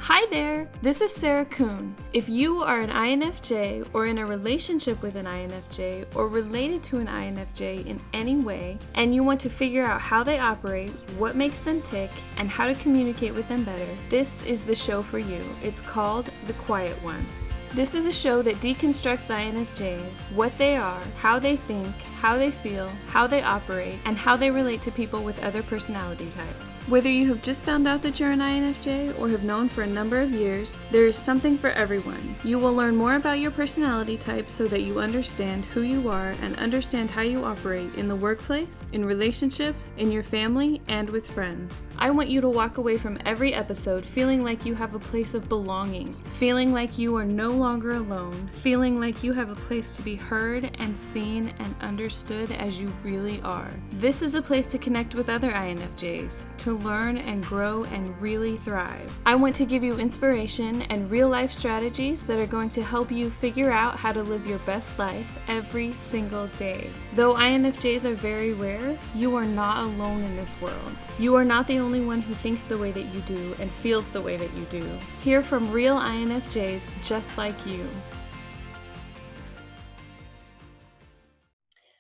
Hi there, this is Sarah Kuhn. If you are an INFJ or in a relationship with an INFJ or related to an INFJ in any way, and you want to figure out how they operate, what makes them tick, and how to communicate with them better, this is the show for you. It's called The Quiet Ones. This is a show that deconstructs INFJs, what they are, how they think, how they feel, how they operate, and how they relate to people with other personality types. Whether you have just found out that you're an INFJ or have known for a number of years, there is something for everyone. You will learn more about your personality type so that you understand who you are and understand how you operate in the workplace, in relationships, in your family, and with friends. I want you to walk away from every episode feeling like you have a place of belonging, feeling like you are no longer alone, feeling like you have a place to be heard and seen and understood as you really are. This is a place to connect with other INFJs, to learn and grow and really thrive. I want to give you inspiration and real life strategies that are going to help you figure out how to live your best life every single day. Though INFJs are very rare, you are not alone in this world. You are not the only one who thinks the way that you do and feels the way that you do. Hear from real INFJs just like you.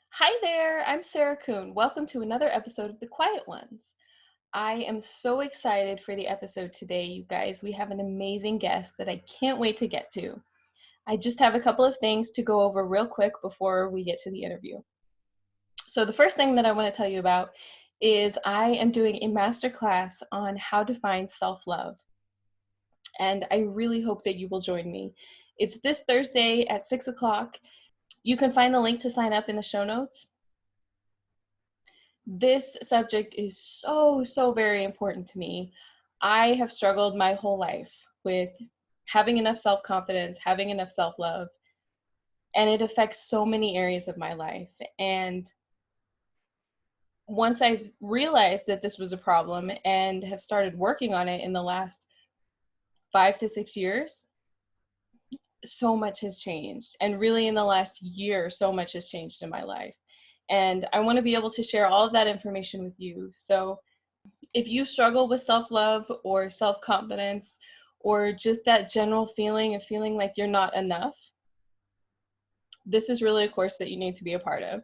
Hi there, I'm Sarah Kuhn. Welcome to another episode of The Quiet Ones. I am so excited for the episode today, you guys. We have an amazing guest that I can't wait to get to. I just have a couple of things to go over real quick before we get to the interview. So the first thing that I want to tell you about is I am doing a masterclass on how to find self-love. And I really hope that you will join me. It's this Thursday at 6 o'clock. You can find the link to sign up in the show notes. This subject is so very important to me. I have struggled my whole life with having enough self-confidence, having enough self-love, and it affects so many areas of my life. And once I've realized that this was a problem and have started working on it in the last 5 to 6 years, so much has changed. And really in the last year, so much has changed in my life. And I want to be able to share all of that information with you. So if you struggle with self-love or self-confidence or just that general feeling of feeling like you're not enough, this is really a course that you need to be a part of.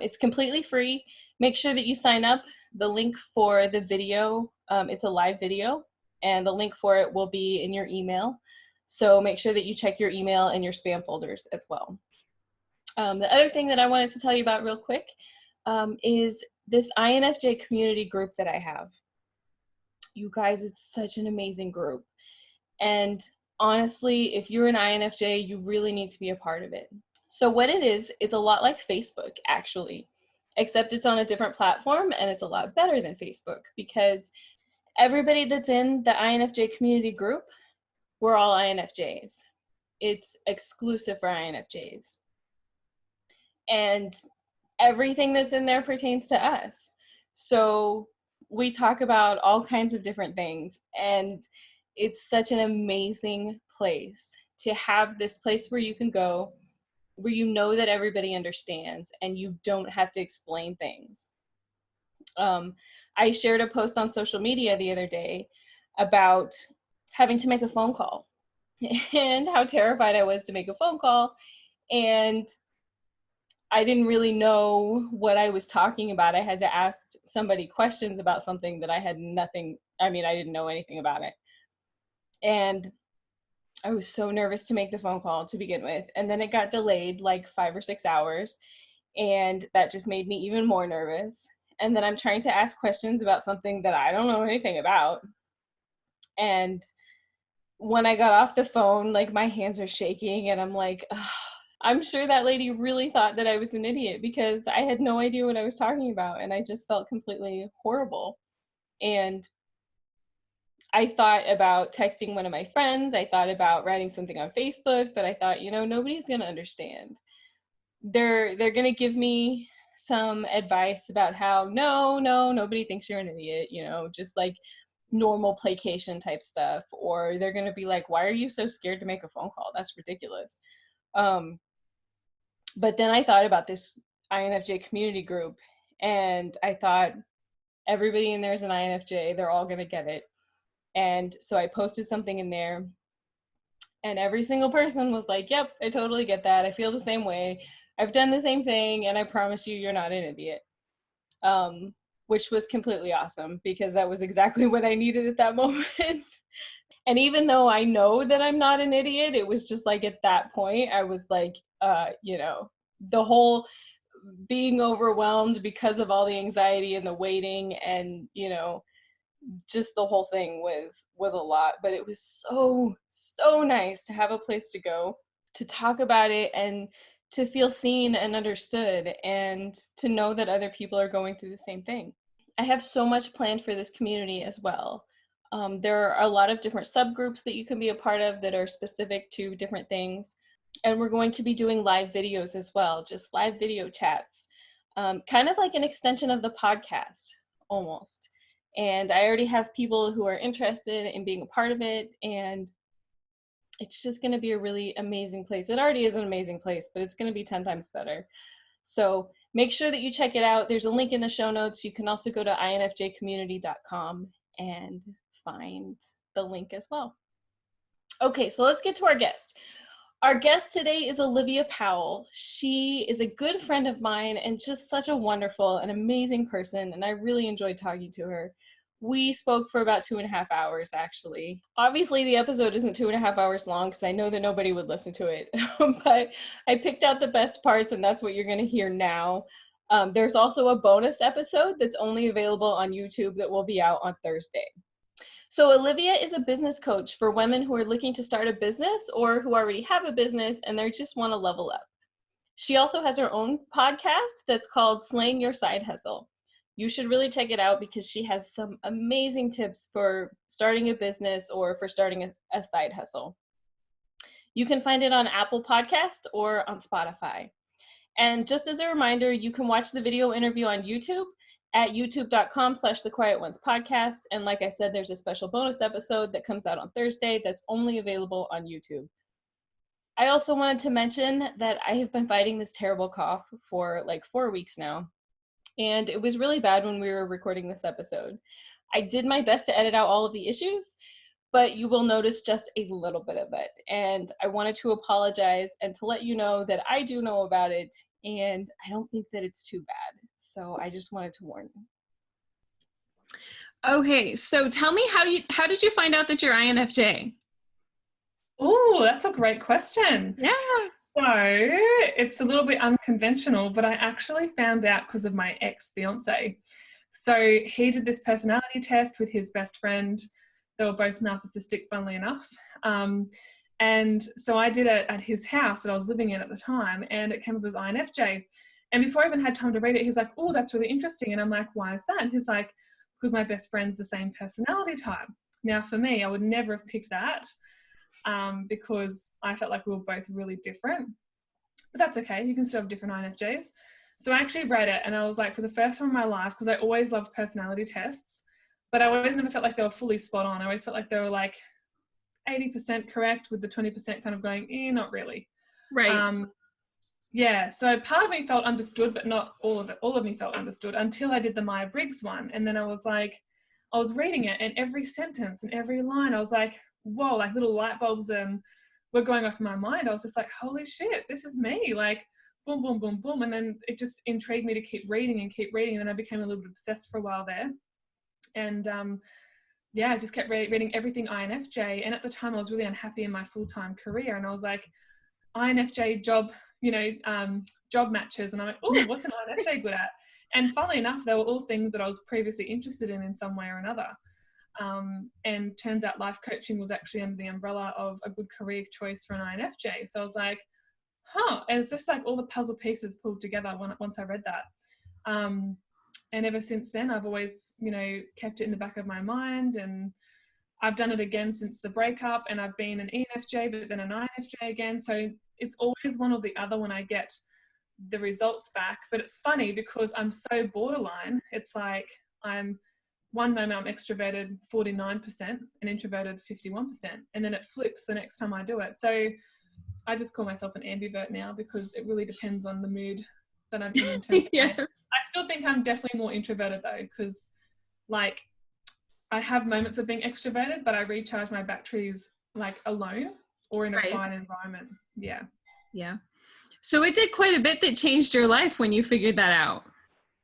It's completely free. Make sure that you sign up. The link for the video, it's a live video, and the link for it will be in your email. So make sure that you check your email and your spam folders as well. The other thing that I wanted to tell you about real quick is this INFJ community group that I have. You guys, it's such an amazing group. And honestly, if you're an INFJ, you really need to be a part of it. So what it is, it's a lot like Facebook, actually, except it's on a different platform and it's a lot better than Facebook because everybody that's in the INFJ community group, we're all INFJs. It's exclusive for INFJs. And everything that's in there pertains to us. So we talk about all kinds of different things, and it's such an amazing place to have this place where you can go, where you know that everybody understands and you don't have to explain things. I shared a post on social media the other day about having to make a phone call and how terrified I was to make a phone call, and I didn't really know what I was talking about. I had to ask somebody questions about something that I didn't know anything about it. And I was so nervous to make the phone call to begin with. And then it got delayed like 5 or 6 hours. And that just made me even more nervous. And then I'm trying to ask questions about something that I don't know anything about. And when I got off the phone, like my hands are shaking and I'm like, ugh. I'm sure that lady really thought that I was an idiot because I had no idea what I was talking about and I just felt completely horrible. And I thought about texting one of my friends. I thought about writing something on Facebook, but I thought, nobody's going to understand. They're going to give me some advice about how, no, nobody thinks you're an idiot, just like normal placation type stuff. Or they're going to be like, why are you so scared to make a phone call? That's ridiculous. But then I thought about this INFJ community group and I thought everybody in there is an INFJ. They're all going to get it. And so I posted something in there, and every single person was like, yep, I totally get that. I feel the same way. I've done the same thing, and I promise you, you're not an idiot. Which was completely awesome, because that was exactly what I needed at that moment. And even though I know that I'm not an idiot, it was just like at that point, I was like, the whole being overwhelmed because of all the anxiety and the waiting, and, just the whole thing was a lot. But it was so nice to have a place to go, to talk about it, and to feel seen and understood, and to know that other people are going through the same thing. I have so much planned for this community as well. There are a lot of different subgroups that you can be a part of that are specific to different things. And we're going to be doing live videos as well, just live video chats, kind of like an extension of the podcast, almost. And I already have people who are interested in being a part of it, and it's just going to be a really amazing place. It already is an amazing place, but it's going to be 10 times better. So make sure that you check it out. There's a link in the show notes. You can also go to infjcommunity.com and find the link as well. Okay, so let's get to our guest. Our guest today is Olivia Powell. She is a good friend of mine and just such a wonderful and amazing person, and I really enjoyed talking to her. We spoke for about 2.5 hours, actually. Obviously, the episode isn't 2.5 hours long, because I know that nobody would listen to it, but I picked out the best parts, and that's what you're going to hear now. There's also a bonus episode that's only available on YouTube that will be out on Thursday. So Olivia is a business coach for women who are looking to start a business, or who already have a business and they just want to level up. She also has her own podcast that's called Slaying Your Side Hustle. You should really check it out, because she has some amazing tips for starting a business or for starting a side hustle. You can find it on Apple Podcast or on Spotify. And just as a reminder, you can watch the video interview on YouTube at youtube.com/thequietonspodcast. And like I said, there's a special bonus episode that comes out on Thursday that's only available on YouTube. I also wanted to mention that I have been fighting this terrible cough for like 4 weeks now. And it was really bad when we were recording this episode. I did my best to edit out all of the issues, but you will notice just a little bit of it. And I wanted to apologize and to let you know that I do know about it, and I don't think that it's too bad. So I just wanted to warn you. Okay, so tell me, how did you find out that you're INFJ? Oh, that's a great question. Yeah. So it's a little bit unconventional, but I actually found out because of my ex-fiance. So he did this personality test with his best friend. They were both narcissistic, funnily enough. And so I did it at his house that I was living in at the time, and it came up as INFJ. And before I even had time to read it, he's like, oh, that's really interesting. And I'm like, why is that? And he's like, because my best friend's the same personality type. Now, for me, I would never have picked that. Because I felt like we were both really different, but that's okay. You can still have different INFJs. So I actually read it, and I was like, for the first time in my life, because I always loved personality tests, but I always never felt like they were fully spot on. I always felt like they were like 80% correct, with the 20% kind of going, not really. Right. Yeah. So part of me felt understood, but not all of it. All of me felt understood until I did the Myers-Briggs one. And then I was reading it, and every sentence and every line, I was like, whoa, like little light bulbs were going off in my mind. I was just like, holy shit, this is me. Like, boom, boom, boom, boom. And then it just intrigued me to keep reading. And then I became a little bit obsessed for a while there. And I just kept reading everything INFJ. And at the time I was really unhappy in my full-time career. And I was like, INFJ job, job matches. And I'm like, oh, what's an INFJ good at? And funnily enough, they were all things that I was previously interested in some way or another. And turns out life coaching was actually under the umbrella of a good career choice for an INFJ. So I was like, and it's just like all the puzzle pieces pulled together once I read that. And ever since then, I've always, kept it in the back of my mind, and I've done it again since the breakup, and I've been an ENFJ, but then an INFJ again. So it's always one or the other when I get the results back. But it's funny because I'm so borderline. It's like one moment I'm extroverted 49% and introverted 51%. And then it flips the next time I do it. So I just call myself an ambivert now, because it really depends on the mood that I'm in terms of Yes. I still think I'm definitely more introverted though, because like I have moments of being extroverted, but I recharge my batteries like alone or in a quiet environment. Yeah. Yeah. So it did quite a bit that changed your life when you figured that out.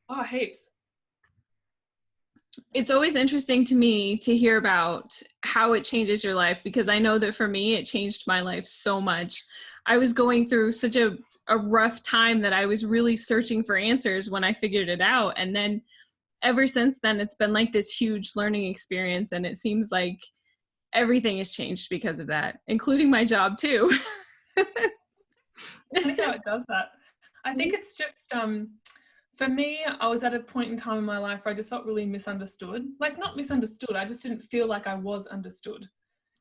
Oh, heaps. It's always interesting to me to hear about how it changes your life, because I know that for me, it changed my life so much. I was going through such a rough time that I was really searching for answers when I figured it out. And then ever since then, it's been like this huge learning experience. And it seems like everything has changed because of that, including my job too. I think how it does that. I think it's just, for me, I was at a point in time in my life where I just felt really misunderstood. Like, not misunderstood, I just didn't feel like I was understood.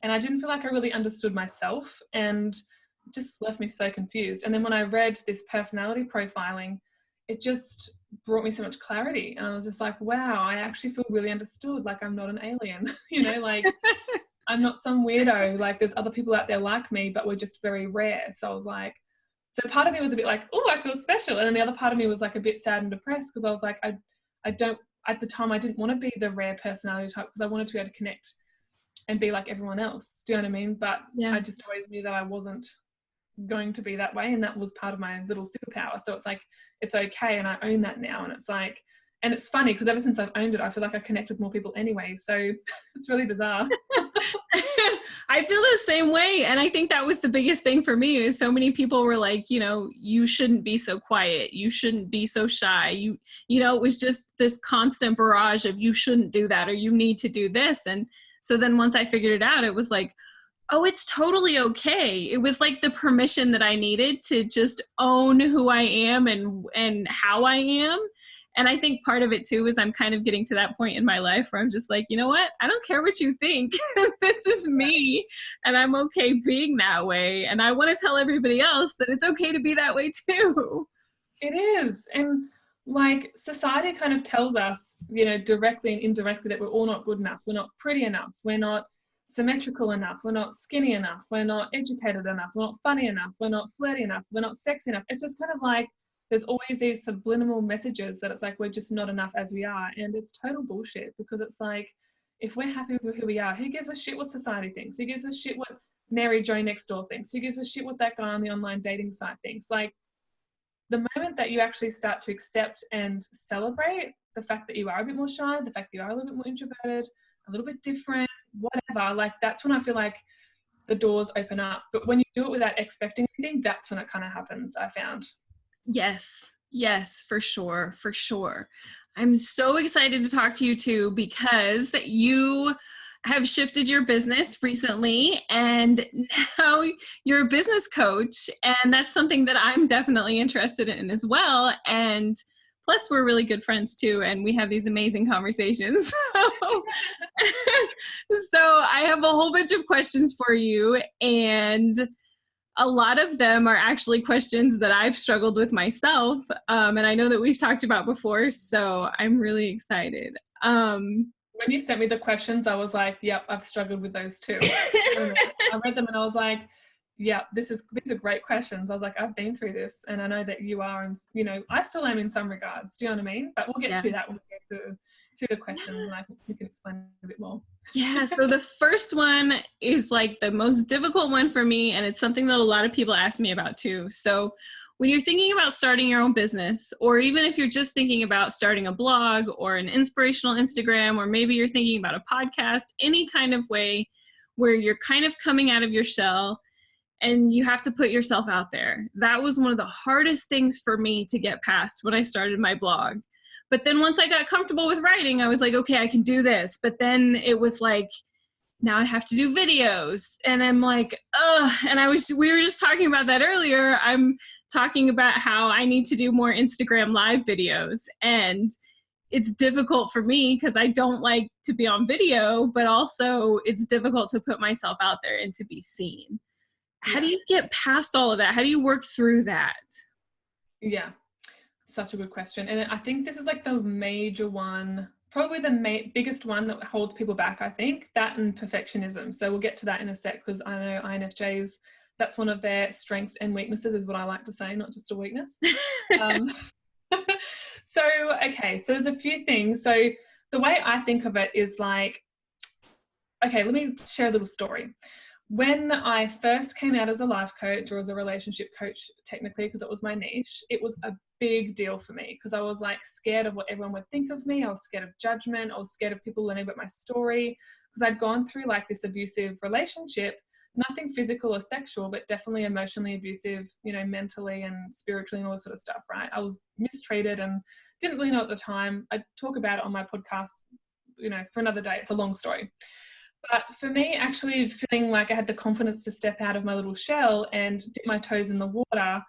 And I didn't feel like I really understood myself, and it just left me so confused. And then when I read this personality profiling, it just brought me so much clarity. And I was just like, wow, I actually feel really understood. Like, I'm not an alien, you know, like I'm not some weirdo. Like, there's other people out there like me, but we're just very rare. So I was like, so part of me was a bit like, oh, I feel special. And then the other part of me was like a bit sad and depressed, because I was like, I don't, at the time, I didn't want to be the rare personality type, because I wanted to be able to connect and be like everyone else. Do you know what I mean? But yeah. I just always knew that I wasn't going to be that way. And that was part of my little superpower. So it's like, it's okay. And I own that now. And it's like, and it's funny because ever since I've owned it, I feel like I connect with more people anyway. So it's really bizarre. I feel the same way. And I think that was the biggest thing for me, is so many people were like, you know, you shouldn't be so quiet. You shouldn't be so shy. You know, it was just this constant barrage of you shouldn't do that, or you need to do this. And so then once I figured it out, it was like, oh, it's totally okay. It was like the permission that I needed to just own who I am and how I am. And I think part of it too is I'm kind of getting to that point in my life where I'm just like, you know what? I don't care what you think. This is me, and I'm okay being that way. And I want to tell everybody else that it's okay to be that way too. It is. And like, society kind of tells us, you know, directly and indirectly, that we're all not good enough. We're not pretty enough. We're not symmetrical enough. We're not skinny enough. We're not educated enough. We're not funny enough. We're not flirty enough. We're not sexy enough. It's just kind of like, there's always these subliminal messages that it's like, we're just not enough as we are. And it's total bullshit, because it's like, if we're happy with who we are, who gives a shit what society thinks? Who gives a shit what Mary Jo next door thinks? Who gives a shit what that guy on the online dating site thinks? Like, the moment that you actually start to accept and celebrate the fact that you are a bit more shy, the fact that you are a little bit more introverted, a little bit different, whatever, like, that's when I feel like the doors open up. But when you do it without expecting anything, that's when it kind of happens, I found. Yes, for sure. I'm so excited to talk to you too, because you have shifted your business recently, and now you're a business coach, and that's something that I'm definitely interested in as well. And plus, we're really good friends too, and we have these amazing conversations. So I have a whole bunch of questions for you, and a lot of them are actually questions that I've struggled with myself, and I know that we've talked about before, so I'm really excited. When you sent me the questions, I was like, yep, I've struggled with those too. I read them and I was like, yeah, these are great questions. I was like, I've been through this, and I know that you are, and you know, I still am in some regards. Do you know what I mean? But we'll get to that when we get to the questions, and I think we can explain a bit more. Yeah, so the first one is like the most difficult one for me, and it's something that a lot of people ask me about too. So when you're thinking about starting your own business, or even if you're just thinking about starting a blog or an inspirational Instagram, or maybe you're thinking about a podcast, any kind of way where you're kind of coming out of your shell and you have to put yourself out there. That was one of the hardest things for me to get past when I started my blog. But then once I got comfortable with writing, I was like, okay, I can do this. But then it was like, now I have to do videos. And I'm like, ugh. And we were just talking about that earlier. I'm talking about how I need to do more Instagram live videos. And it's difficult for me because I don't like to be on video, but also it's difficult to put myself out there and to be seen. How do you get past all of that? How do you work through that? Yeah. Such a good question. And I think this is like the major one, probably the biggest one that holds people back, I think, that and perfectionism. So we'll get to that in a sec, because I know INFJs, that's one of their strengths and weaknesses, is what I like to say, not just a weakness. So there's a few things. So the way I think of it is like, okay, let me share a little story. When I first came out as a life coach, or as a relationship coach, technically, because it was my niche, it was a big deal for me because I was like scared of what everyone would think of me. I was scared of judgment. I was scared of people learning about my story because I'd gone through like this abusive relationship, nothing physical or sexual, but definitely emotionally abusive, you know, mentally and spiritually and all this sort of stuff, right? I was mistreated and didn't really know at the time. I talk about it on my podcast, you know, for another day. It's a long story. But for me, actually feeling like I had the confidence to step out of my little shell and dip my toes in the water,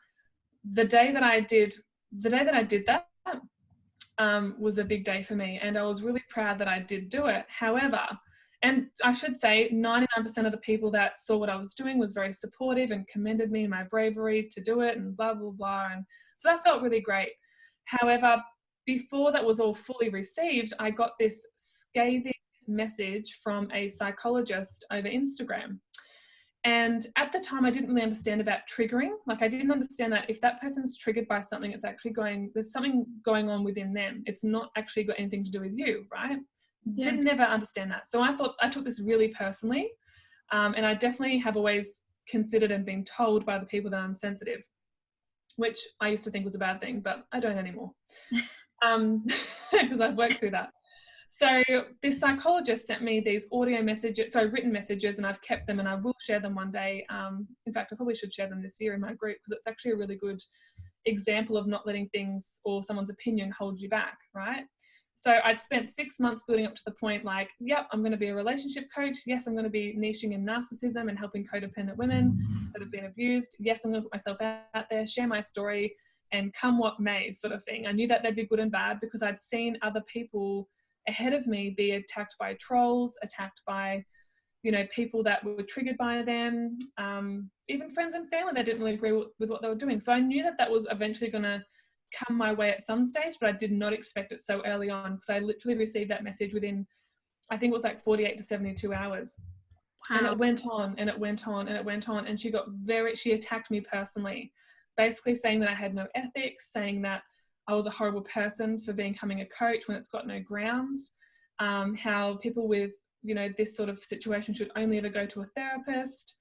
the day that I did that was a big day for me. And I was really proud that I did do it. However, and I should say 99% of the people that saw what I was doing was very supportive and commended me and my bravery to do it and blah, blah, blah. And so that felt really great. However, before that was all fully received, I got this scathing message from a psychologist over Instagram. And at the time, I didn't really understand about triggering. Like, I didn't understand that if that person's triggered by something, it's actually there's something going on within them. It's not actually got anything to do with you, right? Yeah. Didn't never understand that. So I took this really personally. And I definitely have always considered and been told by the people that I'm sensitive, which I used to think was a bad thing, but I don't anymore. Because I've worked through that. So this psychologist sent me these written messages, and I've kept them and I will share them one day. In fact, I probably should share them this year in my group because it's actually a really good example of not letting things or someone's opinion hold you back, right? So I'd spent 6 months building up to the point like, yep, I'm going to be a relationship coach. Yes, I'm going to be niching in narcissism and helping codependent women that have been abused. Yes, I'm going to put myself out there, share my story, and come what may, sort of thing. I knew that they'd be good and bad because I'd seen other people ahead of me be attacked by trolls, attacked by, you know, people that were triggered by them, even friends and family that didn't really agree with what they were doing. So I knew that that was eventually going to come my way at some stage, but I did not expect it so early on because I literally received that message within, I think it was like 48 to 72 hours. Wow. And it went on and it went on and it went on. And she attacked me personally, basically saying that I had no ethics, saying that I was a horrible person for becoming a coach when it's got no grounds, how people with, you know, this sort of situation should only ever go to a therapist,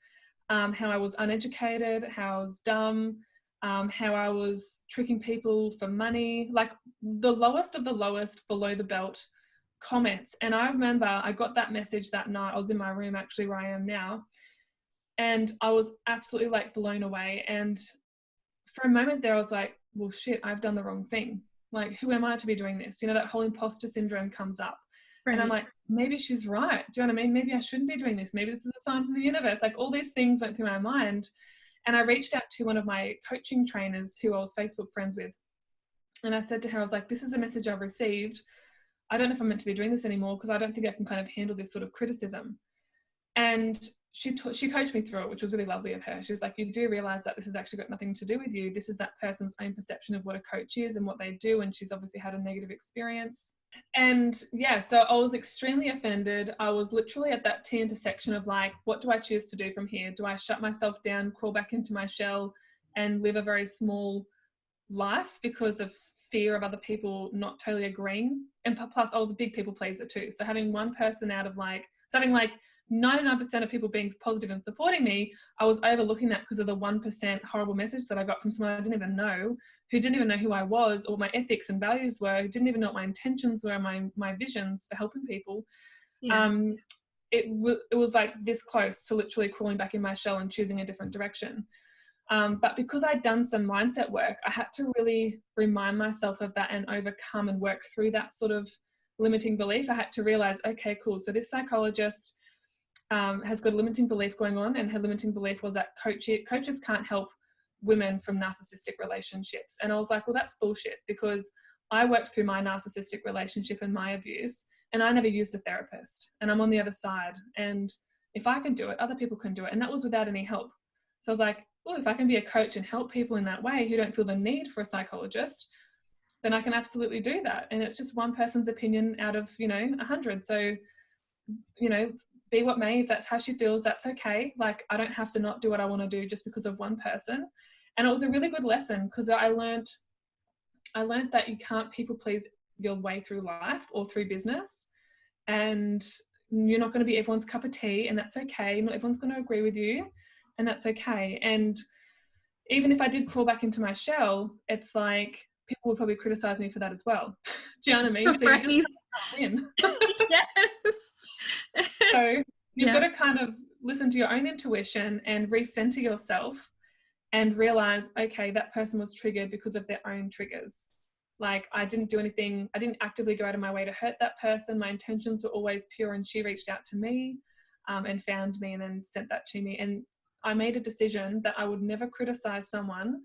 how I was uneducated, how I was dumb, how I was tricking people for money, like the lowest of the lowest below the belt comments. And I remember I got that message that night. I was in my room actually where I am now, and I was absolutely like blown away. And for a moment there I was like, well, shit, I've done the wrong thing. Like, who am I to be doing this? You know, that whole imposter syndrome comes up. Right. And I'm like, maybe she's right. Do you know what I mean? Maybe I shouldn't be doing this. Maybe this is a sign from the universe. Like, all these things went through my mind. And I reached out to one of my coaching trainers who I was Facebook friends with. And I said to her, I was like, this is a message I've received. I don't know if I'm meant to be doing this anymore because I don't think I can kind of handle this sort of criticism. And she coached me through it, which was really lovely of her. She was like, you do realize that this has actually got nothing to do with you. This is that person's own perception of what a coach is and what they do. And she's obviously had a negative experience. And yeah, so I was extremely offended. I was literally at that T intersection of like, what do I choose to do from here? Do I shut myself down, crawl back into my shell and live a very small life because of fear of other people not totally agreeing? And plus I was a big people pleaser too. So having one person out of like, so having like 99% of people being positive and supporting me, I was overlooking that because of the 1% horrible message that I got from someone I didn't even know, who didn't even know who I was or what my ethics and values were, who didn't even know what my intentions were, my visions for helping people. Yeah. It was like this close to literally crawling back in my shell and choosing a different direction. But because I'd done some mindset work, I had to really remind myself of that and overcome and work through that sort of limiting belief. I had to realize, okay, cool. So this psychologist has got a limiting belief going on, and her limiting belief was that coaches can't help women from narcissistic relationships. And I was like, well, that's bullshit, because I worked through my narcissistic relationship and my abuse, and I never used a therapist, and I'm on the other side. And if I can do it, other people can do it. And that was without any help. So I was like, well, if I can be a coach and help people in that way who don't feel the need for a psychologist, then I can absolutely do that. And it's just one person's opinion out of, 100. So, be what may. If that's how she feels, that's okay. Like, I don't have to not do what I want to do just because of one person. And it was a really good lesson, because I learned that you can't people please your way through life or through business. And, you're not going to be everyone's cup of tea, and that's okay. Not everyone's going to agree with you, and that's okay. And even if I did crawl back into my shell, it's like people would probably criticize me for that as well. Do you know what I mean? So you just come in. Yes. So you've got to kind of listen to your own intuition and recenter yourself and realize, okay, that person was triggered because of their own triggers. Like, I didn't do anything, I didn't actively go out of my way to hurt that person. My intentions were always pure, and she reached out to me and found me and then sent that to me. And I made a decision that I would never criticize someone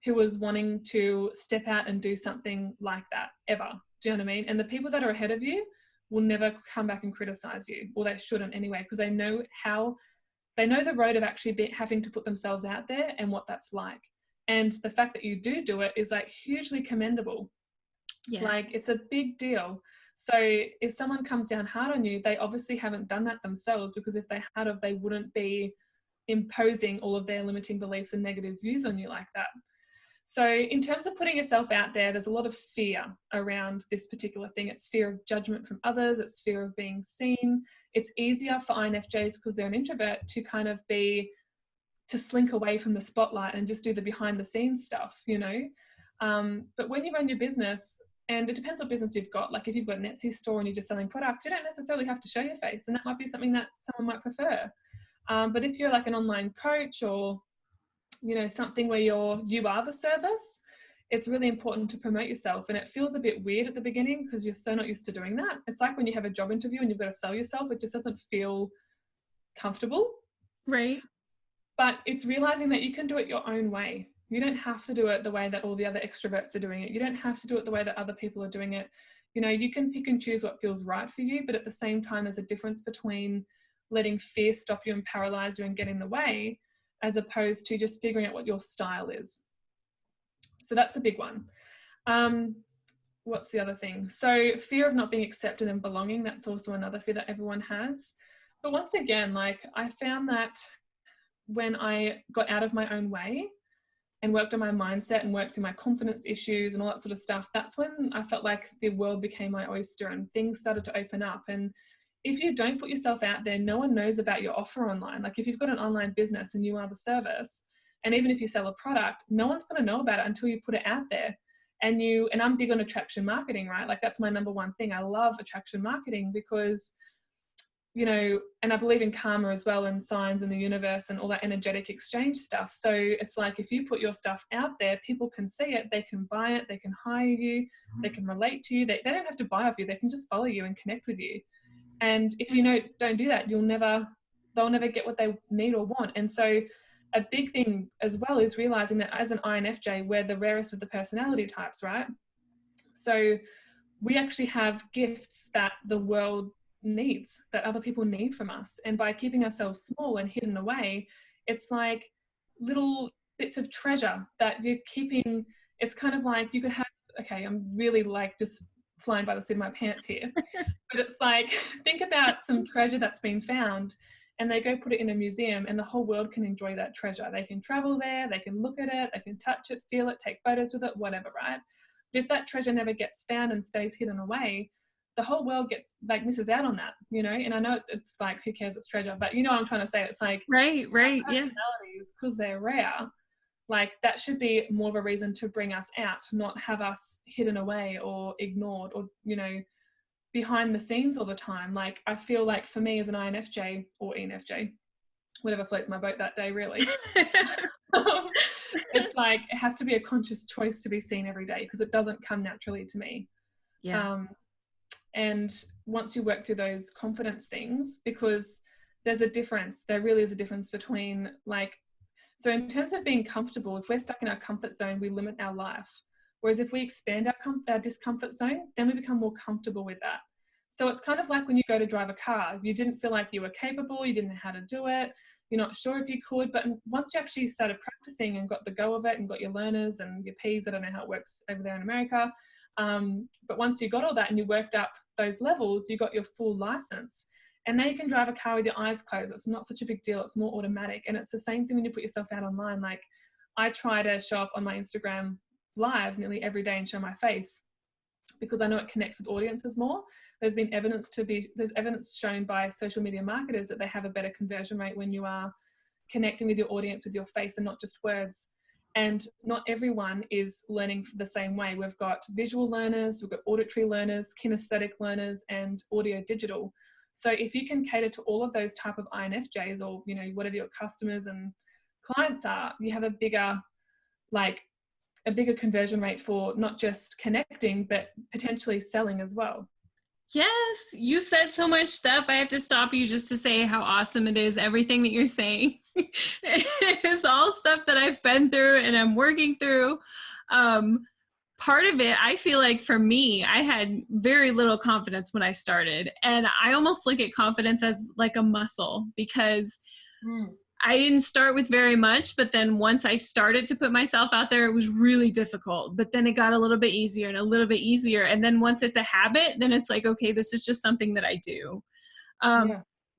who was wanting to step out and do something like that, ever. Do you know what I mean? And the people that are ahead of you will never come back and criticize you, or they shouldn't anyway, because they know the road of actually having to put themselves out there and what that's like. And the fact that you do it is like hugely commendable. Yeah. Like, it's a big deal. So if someone comes down hard on you, they obviously haven't done that themselves, because if they had of, they wouldn't be imposing all of their limiting beliefs and negative views on you like that. So in terms of putting yourself out there, there's a lot of fear around this particular thing. It's fear of judgment from others. It's fear of being seen. It's easier for INFJs, because they're an introvert, to kind of to slink away from the spotlight and just do the behind the scenes stuff, you know. But when you run your business, and it depends what business you've got, like if you've got an Etsy store and you're just selling products, you don't necessarily have to show your face, and that might be something that someone might prefer. But if you're like an online coach, or, you know, something where you are the service, it's really important to promote yourself. And it feels a bit weird at the beginning because you're so not used to doing that. It's like when you have a job interview and you've got to sell yourself, it just doesn't feel comfortable. Right. But it's realizing that you can do it your own way. You don't have to do it the way that all the other extroverts are doing it. You don't have to do it the way that other people are doing it. You know, you can pick and choose what feels right for you, but at the same time, there's a difference between letting fear stop you and paralyze you and get in the way, as opposed to just figuring out what your style is. So that's a big one. What's the other thing? So fear of not being accepted and belonging, that's also another fear that everyone has. But once again, like, I found that when I got out of my own way and worked on my mindset and worked through my confidence issues and all that sort of stuff, that's when I felt like the world became my oyster and things started to open up. And if you don't put yourself out there, no one knows about your offer online. Like, if you've got an online business and you are the service, and even if you sell a product, no one's going to know about it until you put it out there. And I'm big on attraction marketing, right? Like, that's my number one thing. I love attraction marketing because, you know, and I believe in karma as well, and signs in the universe and all that energetic exchange stuff. So it's like, if you put your stuff out there, people can see it, they can buy it, they can hire you, they can relate to you. They don't have to buy off you, they can just follow you and connect with you. And if you don't do that, they'll never get what they need or want. And so a big thing as well is realizing that as an INFJ, we're the rarest of the personality types, right? So we actually have gifts that the world needs, that other people need from us. And by keeping ourselves small and hidden away, it's like little bits of treasure that you're keeping. It's kind of like you could have, okay, I'm really like just flying by the seat of my pants here, but it's like, think about some treasure that's been found, and they go put it in a museum, and the whole world can enjoy that treasure. They can travel there, they can look at it, they can touch it, feel it, take photos with it, whatever, right? But if that treasure never gets found and stays hidden away, the whole world gets like misses out on that, you know. And I know it's like, who cares, it's treasure, but you know what I'm trying to say. It's like, right, yeah, because they're rare, like that should be more of a reason to bring us out, not have us hidden away or ignored or, you know, behind the scenes all the time. Like, I feel like for me as an INFJ or ENFJ, whatever floats my boat that day, really, it's like, it has to be a conscious choice to be seen every day, because it doesn't come naturally to me. Yeah. And once you work through those confidence things, because there's a difference, there really is a difference between like, so in terms of being comfortable, if we're stuck in our comfort zone, we limit our life. Whereas if we expand our discomfort zone, then we become more comfortable with that. So it's kind of like when you go to drive a car, you didn't feel like you were capable, you didn't know how to do it, you're not sure if you could, but once you actually started practicing and got the go of it and got your learners and your Ps, I don't know how it works over there in America, but once you got all that and you worked up those levels, you got your full license. And now you can drive a car with your eyes closed. It's not such a big deal. It's more automatic. And it's the same thing when you put yourself out online. Like, I try to show up on my Instagram live nearly every day and show my face. because I know it connects with audiences more. There's evidence shown by social media marketers that they have a better conversion rate when you are connecting with your audience with your face and not just words. And not everyone is learning the same way. We've got visual learners, we've got auditory learners, kinesthetic learners, and audio digital. So if you can cater to all of those type of INFJs, or, you know, whatever your customers and clients are, you have a bigger conversion rate for not just connecting, but potentially selling as well. Yes, you said so much stuff. I have to stop you just to say how awesome it is. Everything that you're saying is all stuff that I've been through and I'm working through. Part of it, I feel like for me, I had very little confidence when I started. And I almost look at confidence as like a muscle, because I didn't start with very much, but then once I started to put myself out there, it was really difficult. But then it got a little bit easier and a little bit easier. And then once it's a habit, then it's like, okay, this is just something that I do.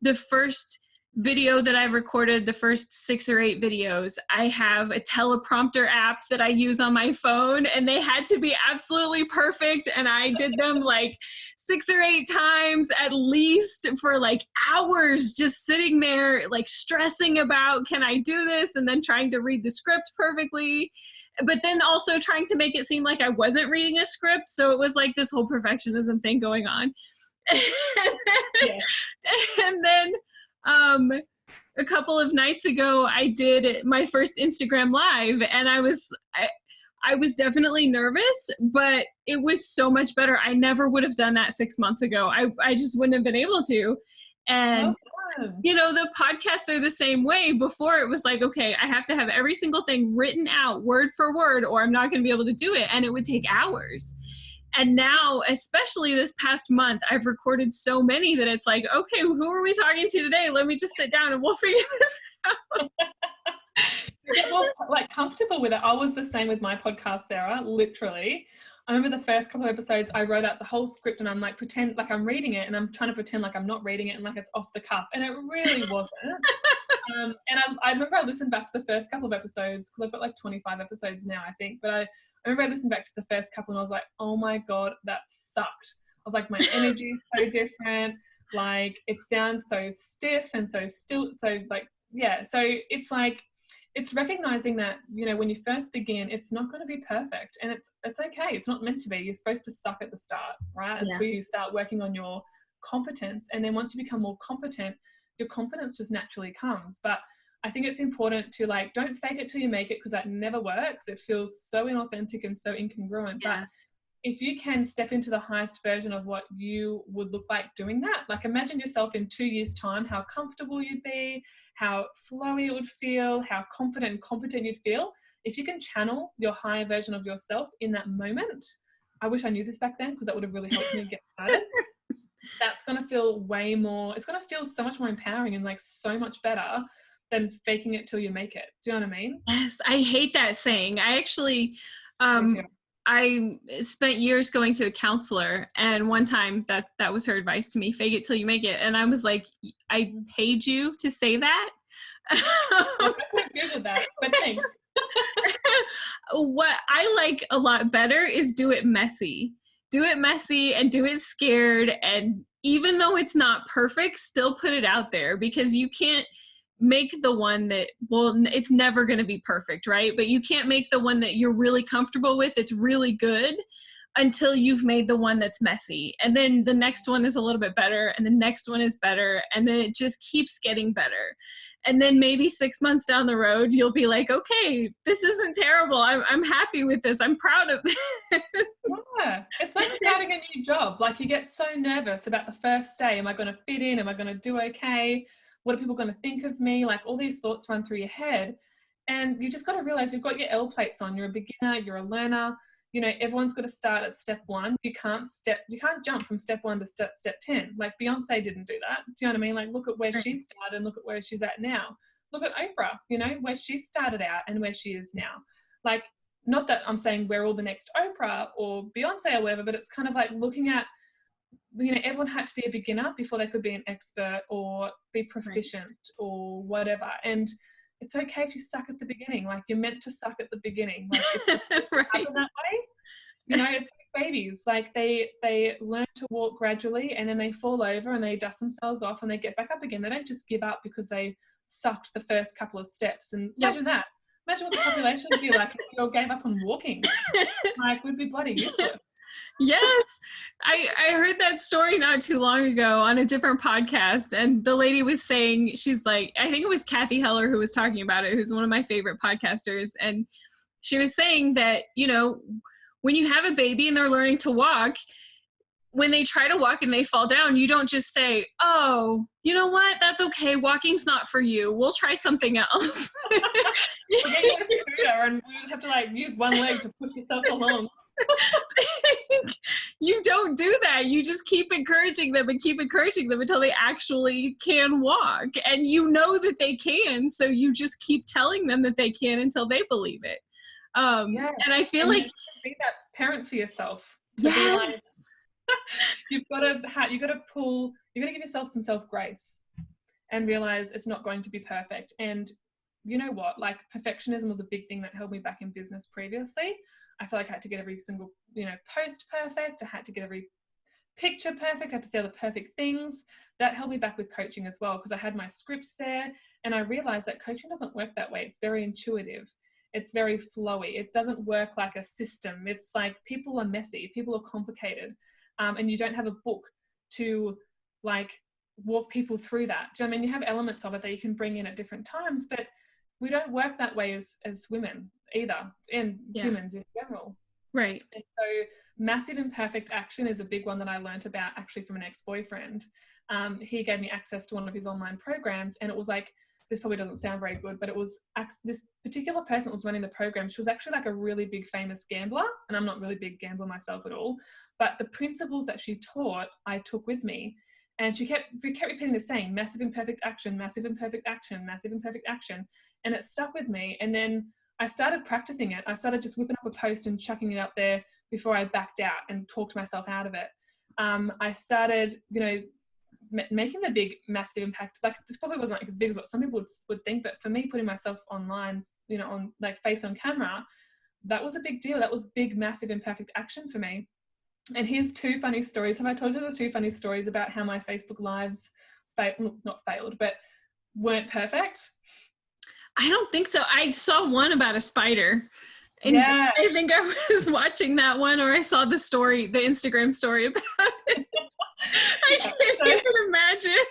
The first video that I've recorded, the first 6 or 8 videos, I have a teleprompter app that I use on my phone, and they had to be absolutely perfect. And I did them like 6 or 8 times at least for like hours, just sitting there like stressing about, can I do this? And then trying to read the script perfectly, but then also trying to make it seem like I wasn't reading a script. So it was like this whole perfectionism thing going on. And then a couple of nights ago, I did my first Instagram live, and I was definitely nervous, but it was so much better. I never would have done that 6 months ago. I just wouldn't have been able to. And, you know, the podcasts are the same way. Before it was like, okay, I have to have every single thing written out word for word, or I'm not going to be able to do it. And it would take hours. And now, especially this past month, I've recorded so many that it's like, okay, who are we talking to today? Let me just sit down and we'll figure this out. Well, like, comfortable with it. I was the same with my podcast, Sarah, literally. I remember the first couple of episodes, I wrote out the whole script and I'm like, pretend like I'm reading it, and I'm trying to pretend like I'm not reading it and like it's off the cuff. And it really wasn't. And I remember I listened back to the first couple of episodes, because I've got like 25 episodes now, I think. But I remember I listened back to the first couple and I was like, oh my God, that sucked. I was like, my energy is so different. Like, it sounds so stiff and so still. So like, yeah. So it's like, it's recognizing that, you know, when you first begin, it's not going to be perfect, and it's okay. It's not meant to be. You're supposed to suck at the start, right? Until you start working on your competence. And then once you become more competent, your confidence just naturally comes. But I think it's important to, like, don't fake it till you make it, because that never works. It feels so inauthentic and so incongruent. But if you can step into the highest version of what you would look like doing that, like, imagine yourself in 2 years' time, how comfortable you'd be, how flowy it would feel, how confident and competent you'd feel. If you can channel your higher version of yourself in that moment, I wish I knew this back then, because that would have really helped me get started. That's going to feel way more, it's going to feel so much more empowering and like so much better than faking it till you make it. Do you know what I mean? Yes, I hate that saying. I actually, I spent years going to a counselor, and one time that was her advice to me, fake it till you make it. And I was like, I paid you to say that? I couldn't Google that, but thanks. What I like a lot better is do it messy. Do it messy and do it scared. And even though it's not perfect, still put it out there, because you can't make the one that, well, it's never going to be perfect, right? But you can't make the one that you're really comfortable with, it's really good, until you've made the one that's messy. And then the next one is a little bit better, and the next one is better, and then it just keeps getting better. And then maybe 6 months down the road, you'll be like, okay, this isn't terrible. I'm happy with this. I'm proud of this. Yeah, it's like starting a new job. Like, you get so nervous about the first day. Am I going to fit in? Am I going to do okay? What are people going to think of me? Like, all these thoughts run through your head, and you just got to realize you've got your L plates on. You're a beginner, you're a learner. You know, everyone's got to start at step 1. You can't jump from step 1 to step 10. Like, Beyonce didn't do that. Do you know what I mean? Like, look at where she started and look at where she's at now. Look at Oprah, you know, where she started out and where she is now. Like, not that I'm saying we're all the next Oprah or Beyonce or whatever, but it's kind of like looking at, you know, everyone had to be a beginner before they could be an expert or be proficient or whatever. And it's okay if you suck at the beginning. Like, you're meant to suck at the beginning. Like, it's happen that way. You know, it's like babies. Like they learn to walk gradually, and then they fall over and they dust themselves off and they get back up again. They don't just give up because they sucked the first couple of steps. And imagine that. Imagine what the population would be like if we all gave up on walking. Like, we'd be bloody useless. Yes. I heard that story not too long ago on a different podcast, and the lady was saying, she's like, I think it was Kathy Heller who was talking about it, who's one of my favorite podcasters, and she was saying that, you know, when you have a baby and they're learning to walk, when they try to walk and they fall down, you don't just say, oh, you know what, that's okay, walking's not for you, we'll try something else. We'll get you a scooter and we just have to like use one leg to push yourself along. You don't do that. You just keep encouraging them and keep encouraging them until they actually can walk. And you know that they can, so you just keep telling them that they can until they believe it. And I feel like be that parent for yourself. Yes. You've got to give yourself some self-grace and realize it's not going to be perfect. And you know what, like, perfectionism was a big thing that held me back in business previously. I feel like I had to get every single, you know, post perfect. I had to get every picture perfect. I had to say all the perfect things. That held me back with coaching as well, because I had my scripts there, and I realized that coaching doesn't work that way. It's very intuitive. It's very flowy. It doesn't work like a system. It's like, people are messy. People are complicated. And you don't have a book to like walk people through that. Do you know what I mean? You have elements of it that you can bring in at different times, but we don't work that way as women either, and humans in general. Right. And so massive imperfect action is a big one that I learned about actually from an ex-boyfriend. He gave me access to one of his online programs, and it was like, this probably doesn't sound very good, but it was this particular person that was running the program. She was actually like a really big famous gambler, and I'm not a really big gambler myself at all, but the principles that she taught, I took with me. And she kept repeating the saying, massive imperfect action, massive imperfect action, massive imperfect action. And it stuck with me. And then I started practicing it. I started just whipping up a post and chucking it up there before I backed out and talked myself out of it. I started, you know, making the big massive impact. Like, this probably wasn't like as big as what some people would think, but for me, putting myself online, you know, on like face on camera, that was a big deal. That was big, massive imperfect action for me. And here's two funny stories. Have I told you the two funny stories about how my Facebook Lives not failed, but weren't perfect? I don't think so. I saw one about a spider. And yeah. I think I was watching that one, or I saw the story, the Instagram story about it. I can't even imagine.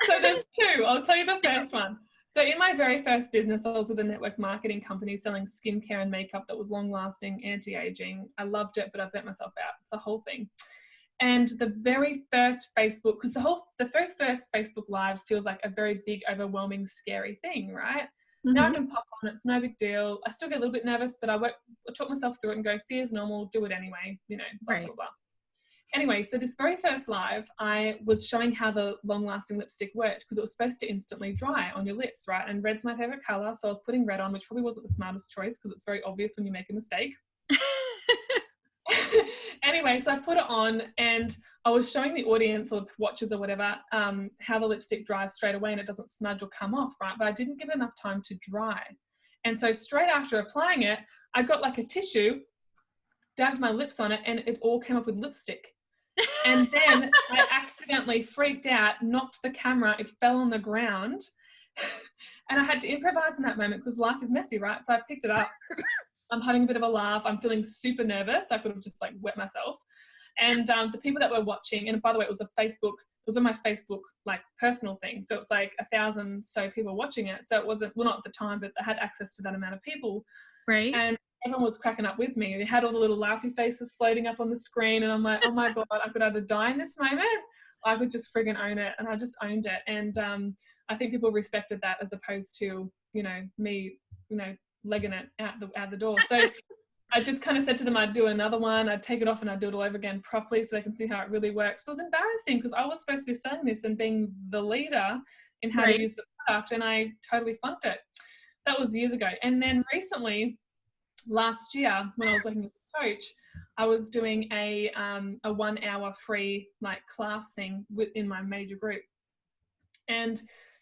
So there's two. I'll tell you the first one. So in my very first business, I was with a network marketing company selling skincare and makeup that was long-lasting, anti-aging. I loved it, but I burnt myself out. It's a whole thing. And the very first Facebook, because the very first Facebook Live feels like a very big, overwhelming, scary thing, right? Mm-hmm. Now I can pop on, it's no big deal. I still get a little bit nervous, but I talk myself through it and go, fear's normal, do it anyway, you know, blah, blah, blah. Anyway, so this very first live, I was showing how the long-lasting lipstick worked, because it was supposed to instantly dry on your lips, right? And red's my favorite color, so I was putting red on, which probably wasn't the smartest choice, because it's very obvious when you make a mistake. Anyway, so I put it on, and I was showing the audience or the watchers or whatever how the lipstick dries straight away and it doesn't smudge or come off, right? But I didn't give it enough time to dry. And so straight after applying it, I got like a tissue, dabbed my lips on it, and it all came up with lipstick. And then I accidentally freaked out, knocked the camera, it fell on the ground. And I had to improvise in that moment because life is messy, right? So I picked it up. I'm having a bit of a laugh. I'm feeling super nervous. I could have just like wet myself. And the people that were watching, and by the way, it was on my Facebook, like personal thing. So it's like 1,000 so people watching it. So it wasn't, well, not at the time, but I had access to that amount of people. Right. And everyone was cracking up with me. They had all the little laughy faces floating up on the screen. And I'm like, oh my God, I could either die in this moment, or I could just friggin' own it. And I just owned it. And I think people respected that as opposed to, you know, me, you know, legging it out the door. So I just kind of said to them, I'd do another one, I'd take it off and I'd do it all over again properly so they can see how it really works. But it was embarrassing because I was supposed to be selling this and being the leader in how to use the product, and I totally funked it. That was years ago. And then recently, last year, when I was working with a coach, I was doing a 1 hour free like class thing in my major group. And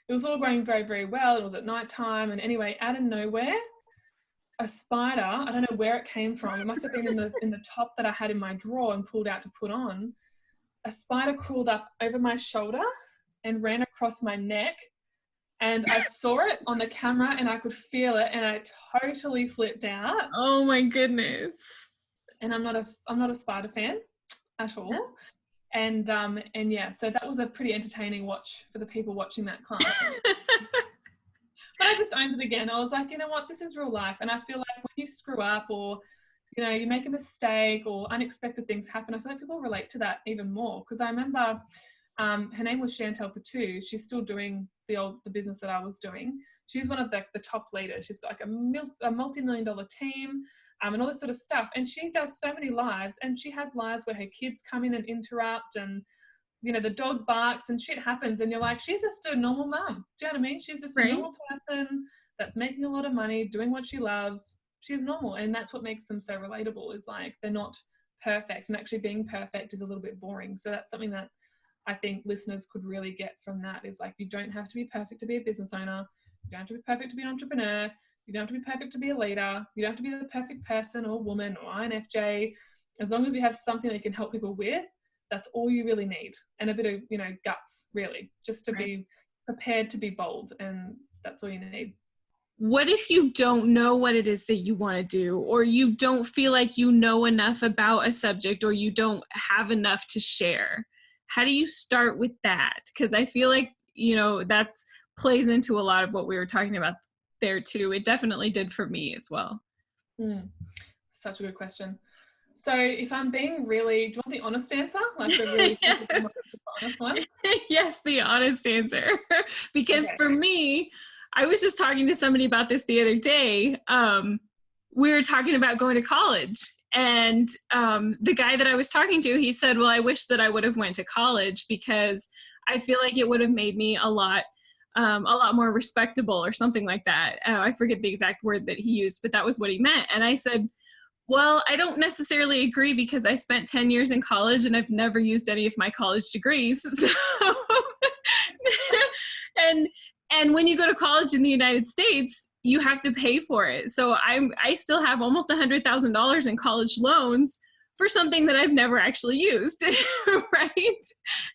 it was all going very, very well. It was at night time. And anyway, out of nowhere, a spider, I don't know where it came from. It must have been in the top that I had in my drawer and pulled out to put on. A spider crawled up over my shoulder and ran across my neck. And I saw it on the camera and I could feel it, and I totally flipped out. Oh my goodness. And I'm not a spider fan at all. And yeah, so that was a pretty entertaining watch for the people watching that class. But I just owned it again. I was like, you know what, this is real life. And I feel like when you screw up, or you make a mistake, or unexpected things happen, I feel like people relate to that even more. Because I remember her name was Chantel Patu. She's still doing the business that I was doing. She's one of the top leaders. She's got like a multi-million-dollar team, and all this sort of stuff. And she does so many lives, and she has lives where her kids come in and interrupt, and the dog barks and shit happens, and you're like, she's just a normal mum. Do you know what I mean? She's just a normal person that's making a lot of money, doing what she loves. She's normal, and that's what makes them so relatable, is like they're not perfect, and actually being perfect is a little bit boring. So that's something that I think listeners could really get from that, is like, you don't have to be perfect to be a business owner. You don't have to be perfect to be an entrepreneur. You don't have to be perfect to be a leader. You don't have to be the perfect person or woman or INFJ. As long as you have something that you can help people with, that's all you really need. And a bit of, guts, really, just to be prepared to be bold. And that's all you need. What if you don't know what it is that you want to do, or you don't feel like you know enough about a subject, or you don't have enough to share? How do you start with that? Because I feel like, that's plays into a lot of what we were talking about there too. It definitely did for me as well. Such a good question. So if I'm being really, do you want the honest answer? Like the really honest one? Yes, the honest answer. Because for me, I was just talking to somebody about this the other day. We were talking about going to college, and the guy that I was talking to, he said, well, I wish that I would have went to college, because I feel like it would have made me a lot more respectable, or something like that. I forget the exact word that he used, but that was what he meant. And I said, well, I don't necessarily agree, because I spent 10 years in college and I've never used any of my college degrees. So and when you go to college in the United States, you have to pay for it. So I still have almost $100,000 in college loans for something that I've never actually used, right?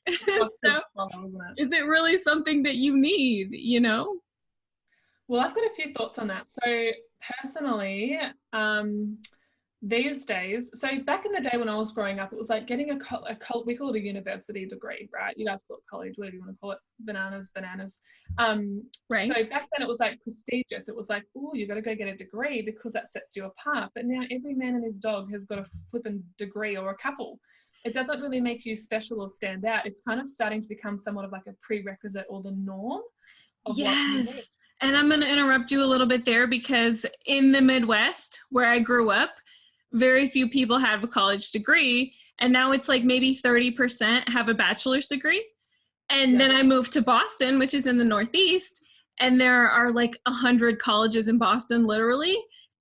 So is it really something that you need, Well, I've got a few thoughts on that. So personally, these days, so back in the day when I was growing up, it was like getting we call it a university degree, right? You guys call it college, whatever you want to call it, bananas. Right. So back then it was like prestigious. It was like, oh, you got to go get a degree because that sets you apart. But now every man and his dog has got a flipping degree, or a couple. It doesn't really make you special or stand out. It's kind of starting to become somewhat of like a prerequisite or the norm. Yes. And I'm going to interrupt you a little bit there, because in the Midwest where I grew up, very few people have a college degree, and now it's like maybe 30% have a bachelor's degree. And then I moved to Boston, which is in the Northeast, and there are like 100 colleges in Boston, literally.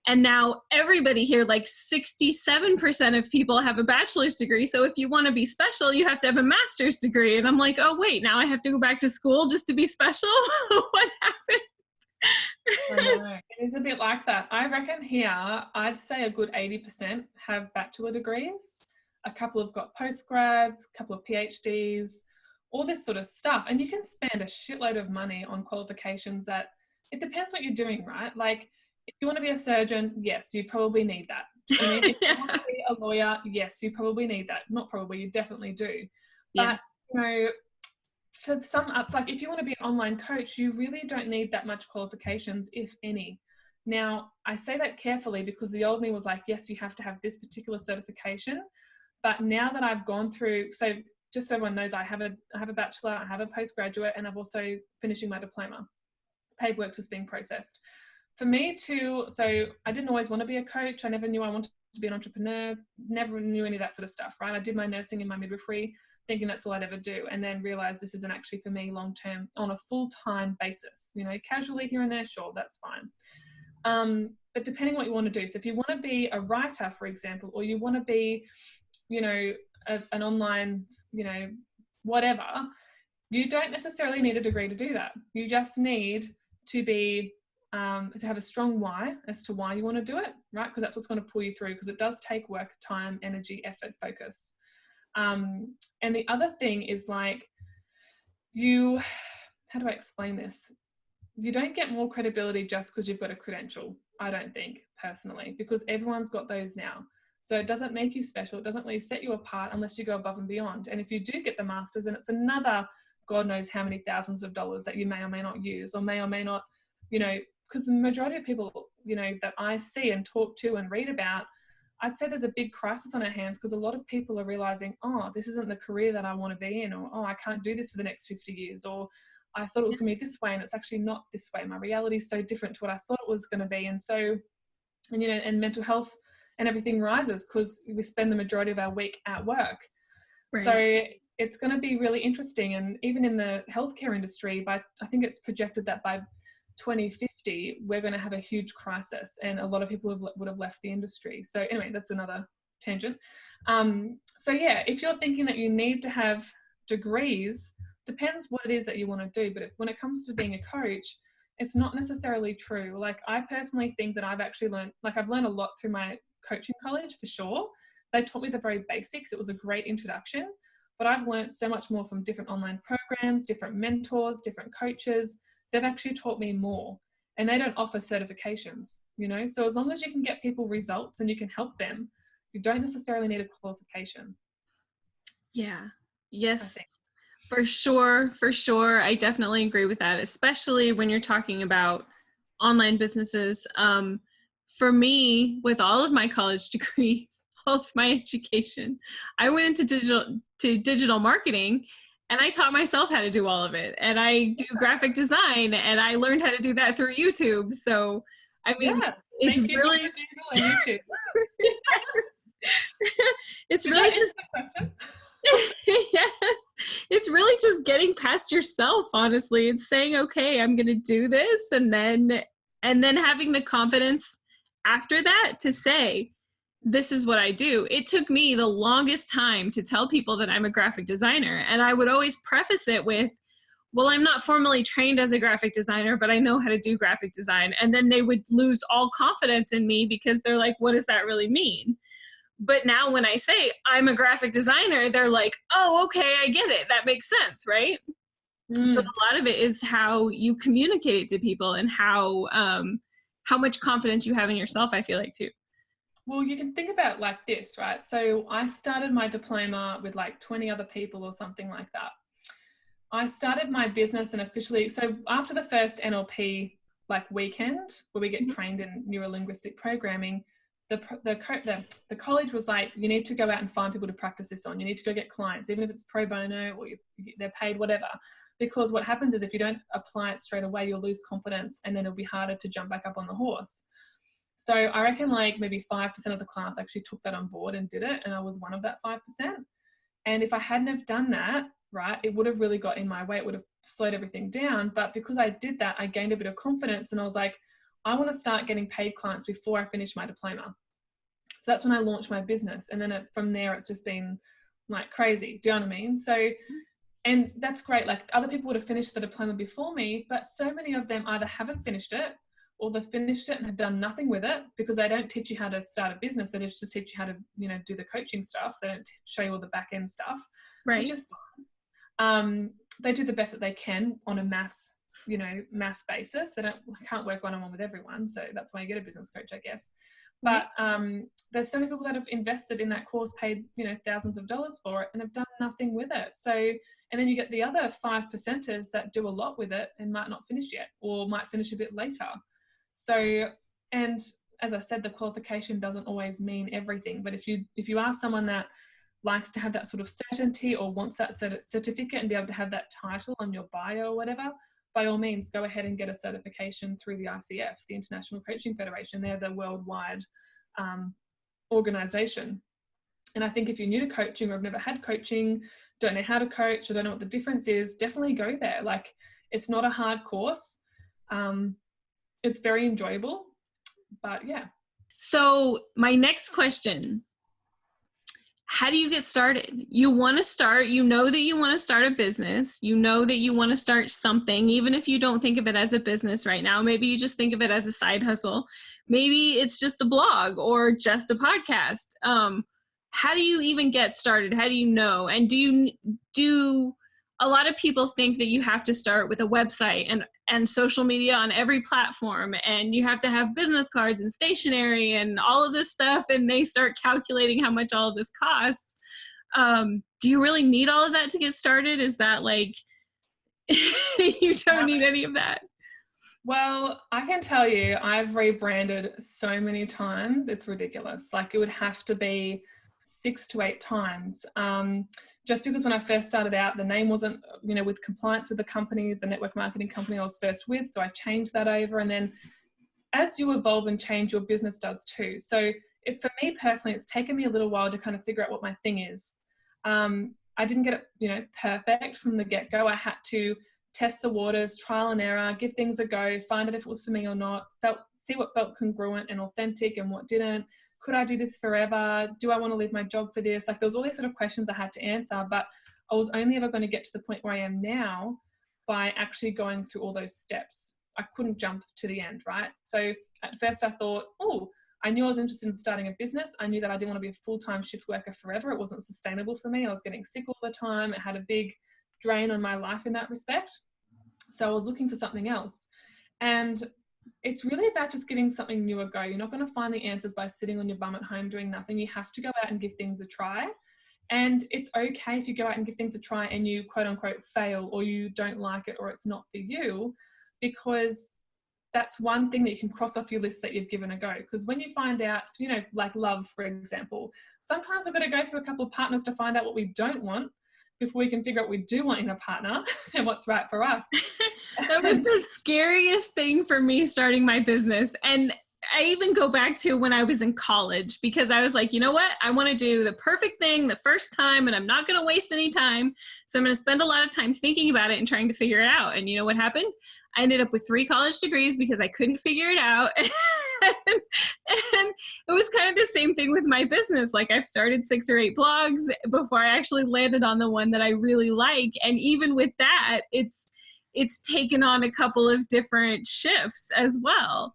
And now everybody here, like 67% of people have a bachelor's degree. So if you want to be special, you have to have a master's degree. And I'm like, oh wait, now I have to go back to school just to be special? What happened? I know. It is a bit like that. I reckon here, I'd say a good 80% have bachelor degrees. A couple have got postgrads, a couple of PhDs, all this sort of stuff. And you can spend a shitload of money on qualifications that, it depends what you're doing, right? Like, if you want to be a surgeon, yes, you probably need that. If you want to be a lawyer, yes, you probably need that. Not probably, you definitely do. But, for some, it's like if you want to be an online coach, you really don't need that much qualifications, if any. Now, I say that carefully, because the old me was like, yes, you have to have this particular certification. But now that I've gone through, so just so everyone knows, I have a bachelor, I have a postgraduate, and I'm also finishing my diploma. Paperwork's just being processed. For me too, so I didn't always want to be a coach. I never knew I wanted to be an entrepreneur, never knew any of that sort of stuff, right? I did my nursing and my midwifery, thinking that's all I'd ever do, and then realized this isn't actually for me long-term on a full-time basis. Casually here and there, sure, that's fine. But depending what you want to do. So if you want to be a writer, for example, or you want to be, an online, whatever, you don't necessarily need a degree to do that. You just need to be to have a strong why as to why you want to do it, right? Because that's what's going to pull you through, because it does take work, time, energy, effort, focus. And the other thing is like how do I explain this? You don't get more credibility just because you've got a credential, I don't think, personally, because everyone's got those now. So it doesn't make you special. It doesn't really set you apart unless you go above and beyond. And if you do get the master's, and it's another God knows how many thousands of dollars that you may or may not use, or may not, because the majority of people, that I see and talk to and read about, I'd say there's a big crisis on our hands, because a lot of people are realizing, oh, this isn't the career that I want to be in, or, oh, I can't do this for the next 50 years, or I thought it was going to be this way and it's actually not this way. My reality is so different to what I thought it was going to be. And so, and mental health and everything rises because we spend the majority of our week at work. Right. So it's going to be really interesting. And even in the healthcare industry, I think it's projected that by 2050, we're going to have a huge crisis, and a lot of people would have left the industry. So anyway, that's another tangent. So yeah, if you're thinking that you need to have degrees, depends what it is that you want to do. But when it comes to being a coach, it's not necessarily true. Like, I personally think that I've actually learned a lot through my coaching college, for sure. They taught me the very basics. It was a great introduction, but I've learned so much more from different online programs, different mentors, different coaches. They've actually taught me more, and they don't offer certifications, So as long as you can get people results and you can help them, you don't necessarily need a qualification. Yeah. Yes. For sure. I definitely agree with that, especially when you're talking about online businesses. For me, with all of my college degrees, all of my education, I went into digital marketing, and I taught myself how to do all of it. And I do graphic design, and I learned how to do that through YouTube. So, I mean, it's really YouTube. It's really just yes, it's really just getting past yourself, honestly. It's saying, okay, I'm going to do this, and then having the confidence after that to say, this is what I do. It took me the longest time to tell people that I'm a graphic designer, and I would always preface it with, well, I'm not formally trained as a graphic designer, but I know how to do graphic design. And then they would lose all confidence in me, because they're like, what does that really mean? But now when I say I'm a graphic designer, they're like, oh, okay, I get it. That makes sense, right? So a lot of it is how you communicate it to people, and how much confidence you have in yourself, I feel like, too. Well, you can think about it like this, right? So I started my diploma with like 20 other people or something like that. I started my business and officially, so after the first NLP like weekend where we get trained in neuro-linguistic programming, the college was like, you need to go out and find people to practice this on. You need to go get clients, even if it's pro bono or they're paid, whatever. Because what happens is if you don't apply it straight away, you'll lose confidence, and then it'll be harder to jump back up on the horse. So I reckon like maybe 5% of the class actually took that on board and did it. And I was one of that 5%. And if I hadn't have done that, right, it would have really got in my way. It would have slowed everything down. But because I did that, I gained a bit of confidence, and I was like, I want to start getting paid clients before I finish my diploma. So that's when I launched my business. And then from there, it's just been like crazy. Do you know what I mean? So, and that's great. Like, other people would have finished the diploma before me, but so many of them either haven't finished it, or they've finished it and have done nothing with it, because they don't teach you how to start a business. They just teach you how to, do the coaching stuff. They don't show you all the back end stuff, right? Which is fine. They do the best that they can on a mass basis. They can't work one-on-one with everyone. So that's why you get a business coach, I guess. But there's so many people that have invested in that course, paid, thousands of dollars for it, and have done nothing with it. So, and then you get the other 5%ers that do a lot with it and might not finish yet, or might finish a bit later. So, and as I said, the qualification doesn't always mean everything. But if you are someone that likes to have that sort of certainty, or wants that certificate and be able to have that title on your bio or whatever, by all means, go ahead and get a certification through the ICF, the International Coaching Federation. They're the worldwide organization. And I think if you're new to coaching, or have never had coaching, don't know how to coach, or don't know what the difference is, definitely go there. Like, it's not a hard course. It's very enjoyable, but yeah. So my next question, how do you get started? You want to start, you know that you want to start a business, you know that you want to start something, even if you don't think of it as a business right now. Maybe you just think of it as a side hustle. Maybe it's just a blog or just a podcast. How do you even get started? How do you know? And do a lot of people think that you have to start with a website and social media on every platform, and you have to have business cards and stationery and all of this stuff, and they start calculating how much all of this costs. Do you really need all of that to get started? Is that like, you don't need any of that? Well, I can tell you, I've rebranded so many times, it's ridiculous. Like, it would have to be 6 to 8 times. Just because when I first started out, the name wasn't, with compliance with the company, the network marketing company I was first with. So I changed that over. And then as you evolve and change, your business does too. So for me personally, it's taken me a little while to kind of figure out what my thing is. I didn't get it, perfect from the get-go. I had to test the waters, trial and error, give things a go, find out if it was for me or not, see what felt congruent and authentic and what didn't. Could I do this forever? Do I want to leave my job for this? Like, there was all these sort of questions I had to answer, but I was only ever going to get to the point where I am now by actually going through all those steps. I couldn't jump to the end, right? So at first I thought, I knew I was interested in starting a business. I knew that I didn't want to be a full-time shift worker forever. It wasn't sustainable for me. I was getting sick all the time. It had a big drain on my life in that respect. So I was looking for something else. And it's really about just giving something new a go. You're not going to find the answers by sitting on your bum at home doing nothing. You have to go out and give things a try. And it's okay if you go out and give things a try and you quote unquote fail, or you don't like it, or it's not for you, because that's one thing that you can cross off your list that you've given a go. Because when you find out, like love, for example, sometimes we've got to go through a couple of partners to find out what we don't want before we can figure out what we do want in a partner and what's right for us. That was the scariest thing for me starting my business. And I even go back to when I was in college, because I was like, you know what? I want to do the perfect thing the first time, and I'm not going to waste any time. So I'm going to spend a lot of time thinking about it and trying to figure it out. And you know what happened? I ended up with 3 college degrees because I couldn't figure it out. And it was kind of the same thing with my business. Like, I've started 6 or 8 blogs before I actually landed on the one that I really like. And even with that, it's taken on a couple of different shifts as well.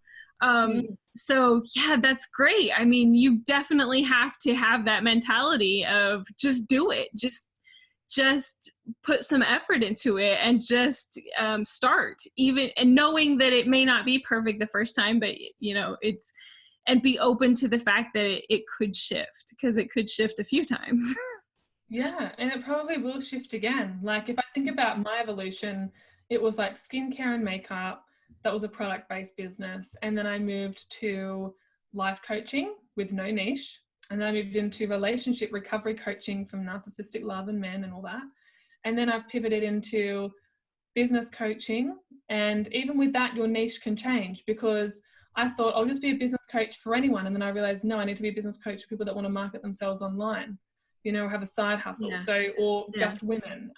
So yeah, that's great. I mean, you definitely have to have that mentality of just do it. Just put some effort into it and just start, even, and knowing that it may not be perfect the first time, but and be open to the fact that it could shift, because it could shift a few times. Yeah, and it probably will shift again. Like, if I think about my evolution, it was like skincare and makeup. That was a product-based business. And then I moved to life coaching with no niche. And then I moved into relationship recovery coaching from narcissistic love and men and all that. And then I've pivoted into business coaching. And even with that, your niche can change, because I thought I'll just be a business coach for anyone. And then I realized, no, I need to be a business coach for people that want to market themselves online, have a side hustle. Yeah. Just women.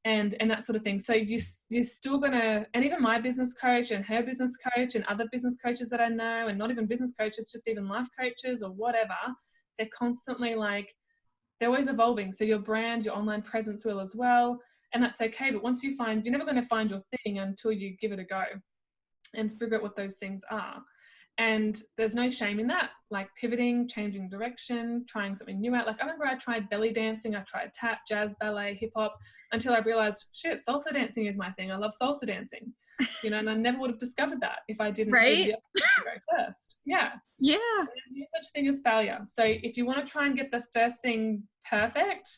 And that sort of thing. So you're still gonna, and even my business coach and her business coach and other business coaches that I know, and not even business coaches, just even life coaches or whatever, they're constantly they're always evolving. So your brand, your online presence will as well. And that's okay. But once you're never going to find your thing until you give it a go and figure out what those things are. And there's no shame in that, like pivoting, changing direction, trying something new out. Like, I remember I tried belly dancing, I tried tap, jazz, ballet, hip hop, until I realized, shit, salsa dancing is my thing. I love salsa dancing, and I never would have discovered that if I didn't right? go first. Yeah. Yeah. There's no such thing as failure. So if you want to try and get the first thing perfect,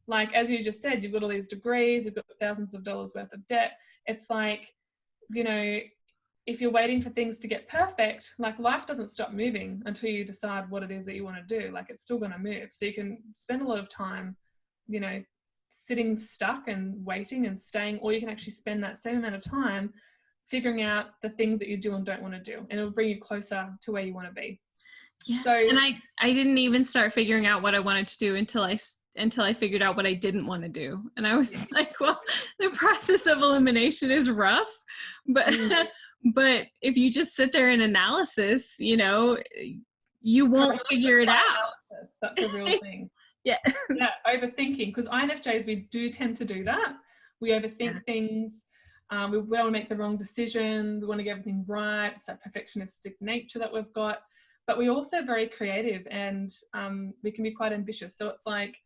like, as you just said, you've got all these degrees, you've got thousands of dollars worth of debt. It's like, if you're waiting for things to get perfect, like, life doesn't stop moving until you decide what it is that you want to do. Like, it's still going to move. So you can spend a lot of time, sitting stuck and waiting and staying, or you can actually spend that same amount of time figuring out the things that you do and don't want to do. And it'll bring you closer to where you want to be. Yeah. So, and I didn't even start figuring out what I wanted to do until I figured out what I didn't want to do. And I was like, well, the process of elimination is rough, but but if you just sit there in analysis, you won't figure it out. analysis. That's a real thing. Yeah. Yeah, overthinking, because INFJs, we do tend to do that. We overthink things. We want to make the wrong decision. We want to get everything right. It's that perfectionistic nature that we've got. But we're also very creative, and we can be quite ambitious. So it's like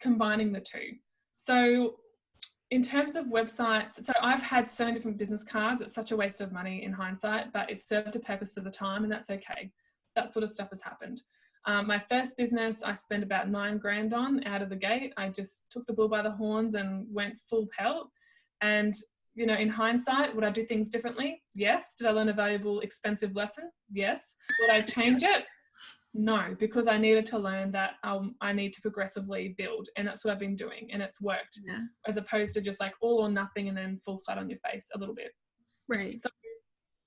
combining the two. So in terms of websites, so I've had so many different business cards. It's such a waste of money in hindsight, but it served a purpose for the time, and that's okay. That sort of stuff has happened. My first business, I spent about $9,000 on out of the gate. I just took the bull by the horns and went full pelt. And, you know, in hindsight, would I do things differently? Yes. Did I learn a valuable, expensive lesson? Yes. Would I change it? No, because I needed to learn that I need to progressively build. And that's what I've been doing. And it's worked, as opposed to just like all or nothing and then fall flat on your face a little bit. Right. So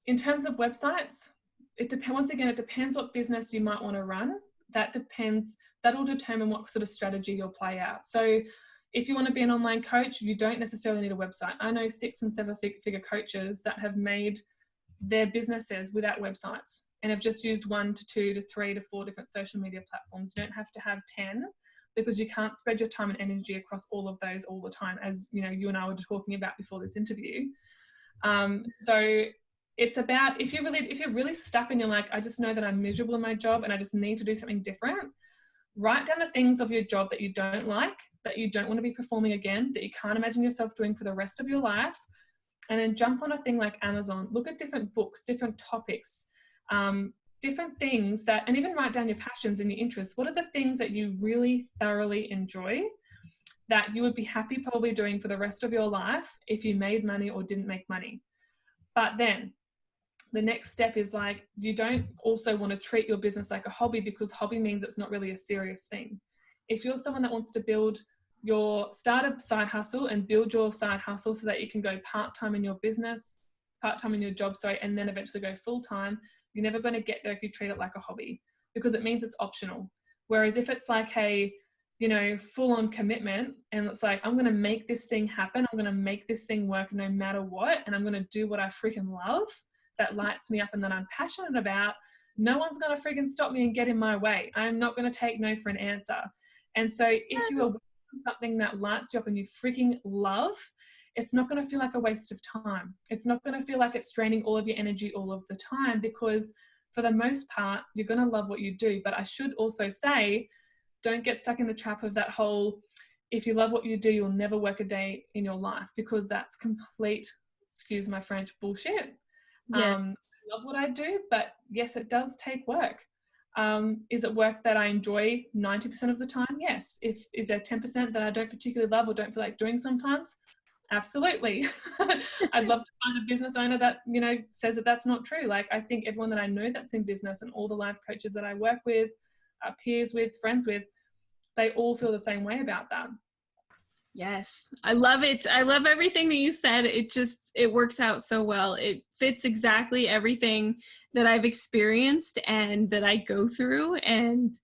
in terms of websites, it depends. Once again, it depends what business you might want to run. That'll determine what sort of strategy you'll play out. So if you want to be an online coach, you don't necessarily need a website. I know 6 and 7 figure coaches that have made their businesses without websites and have just used 1 to 2 to 3 to 4 different social media platforms. You don't have to have 10, because you can't spread your time and energy across all of those all the time, as you know, you and I were talking about before this interview. So it's about, if you're really stuck and you're like, I just know that I'm miserable in my job and I just need to do something different, write down the things of your job that you don't like, that you don't want to be performing again, that you can't imagine yourself doing for the rest of your life. And then jump on a thing like Amazon, look at different books, different topics, different things that, and even write down your passions and your interests. What are the things that you really thoroughly enjoy that you would be happy probably doing for the rest of your life if you made money or didn't make money? But then the next step is like, you don't also want to treat your business like a hobby, because hobby means it's not really a serious thing. If you're someone that wants to start a side hustle and build your side hustle so that you can go part-time in your business, part-time in your job, and then eventually go full-time, you're never going to get there if you treat it like a hobby, because it means it's optional. Whereas if it's like a, you know, full-on commitment, and it's like, I'm going to make this thing happen, I'm going to make this thing work no matter what, and I'm going to do what I freaking love, that lights me up and that I'm passionate about, no one's going to freaking stop me and get in my way. I'm not going to take no for an answer. And so if you are something that lights you up and you freaking love, it's not going to feel like a waste of time. It's not going to feel like it's draining all of your energy all of the time, because for the most part, you're going to love what you do. But I should also say, don't get stuck in the trap of that whole, if you love what you do, you'll never work a day in your life, because that's complete, excuse my French, bullshit. I love what I do, but yes, it does take work. Is it work that I enjoy 90% of the time? Yes. Is there 10% that I don't particularly love or don't feel like doing sometimes? Absolutely. I'd love to find a business owner that, you know, says that that's not true. Like, I think everyone that I know that's in business and all the life coaches that I work with, peers with, friends with, they all feel the same way about that. Yes, I love it. I love everything that you said. It works out so well. It fits exactly everything that I've experienced and that I go through. And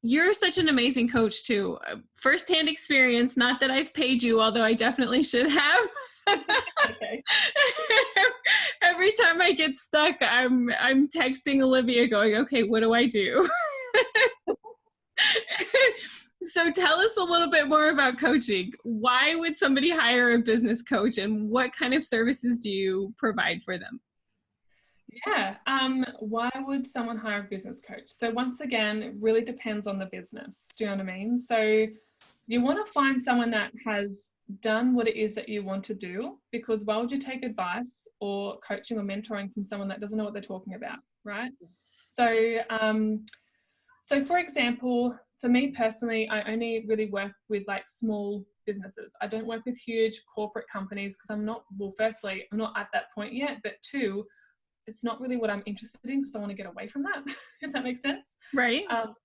you're such an amazing coach too. Firsthand experience, not that I've paid you, although I definitely should have. Okay. Every time I get stuck, I'm texting Olivia going, okay, what do I do? So tell us a little bit more about coaching. Why would somebody hire a business coach, and what kind of services do you provide for them? Yeah. Why would someone hire a business coach? So once again, it really depends on the business. Do you know what I mean? So you want to find someone that has done what it is that you want to do, because why would you take advice or coaching or mentoring from someone that doesn't know what they're talking about, right? Yes. So for example, for me personally, I only really work with like small businesses. I don't work with huge corporate companies, because firstly, I'm not at that point yet, but 2, it's not really what I'm interested in, because I want to get away from that, if that makes sense. Right.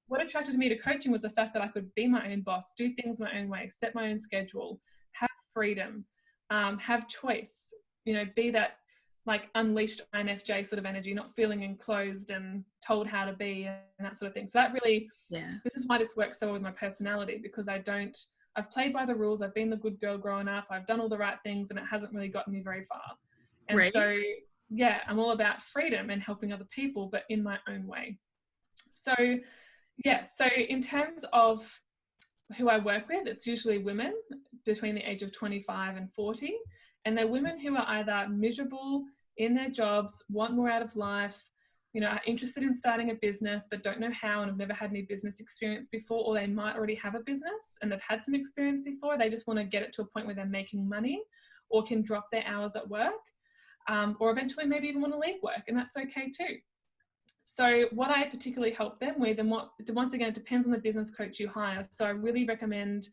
What attracted me to coaching was the fact that I could be my own boss, do things my own way, set my own schedule, have freedom, have choice, you know, be that like unleashed INFJ sort of energy, not feeling enclosed and told how to be and that sort of thing. So that really, this is why this works so well with my personality, because I've played by the rules. I've been the good girl growing up. I've done all the right things, and it hasn't really gotten me very far. And so, yeah, I'm all about freedom and helping other people, but in my own way. So Yeah, so in terms of who I work with, it's usually women between the age of 25 and 40. And they're women who are either miserable in their jobs, want more out of life, you know, are interested in starting a business, but don't know how and have never had any business experience before, or they might already have a business and they've had some experience before. They just want to get it to a point where they're making money or can drop their hours at work, or eventually maybe even want to leave work, and that's okay too. So what I particularly help them with, and once again, it depends on the business coach you hire. So I really recommend,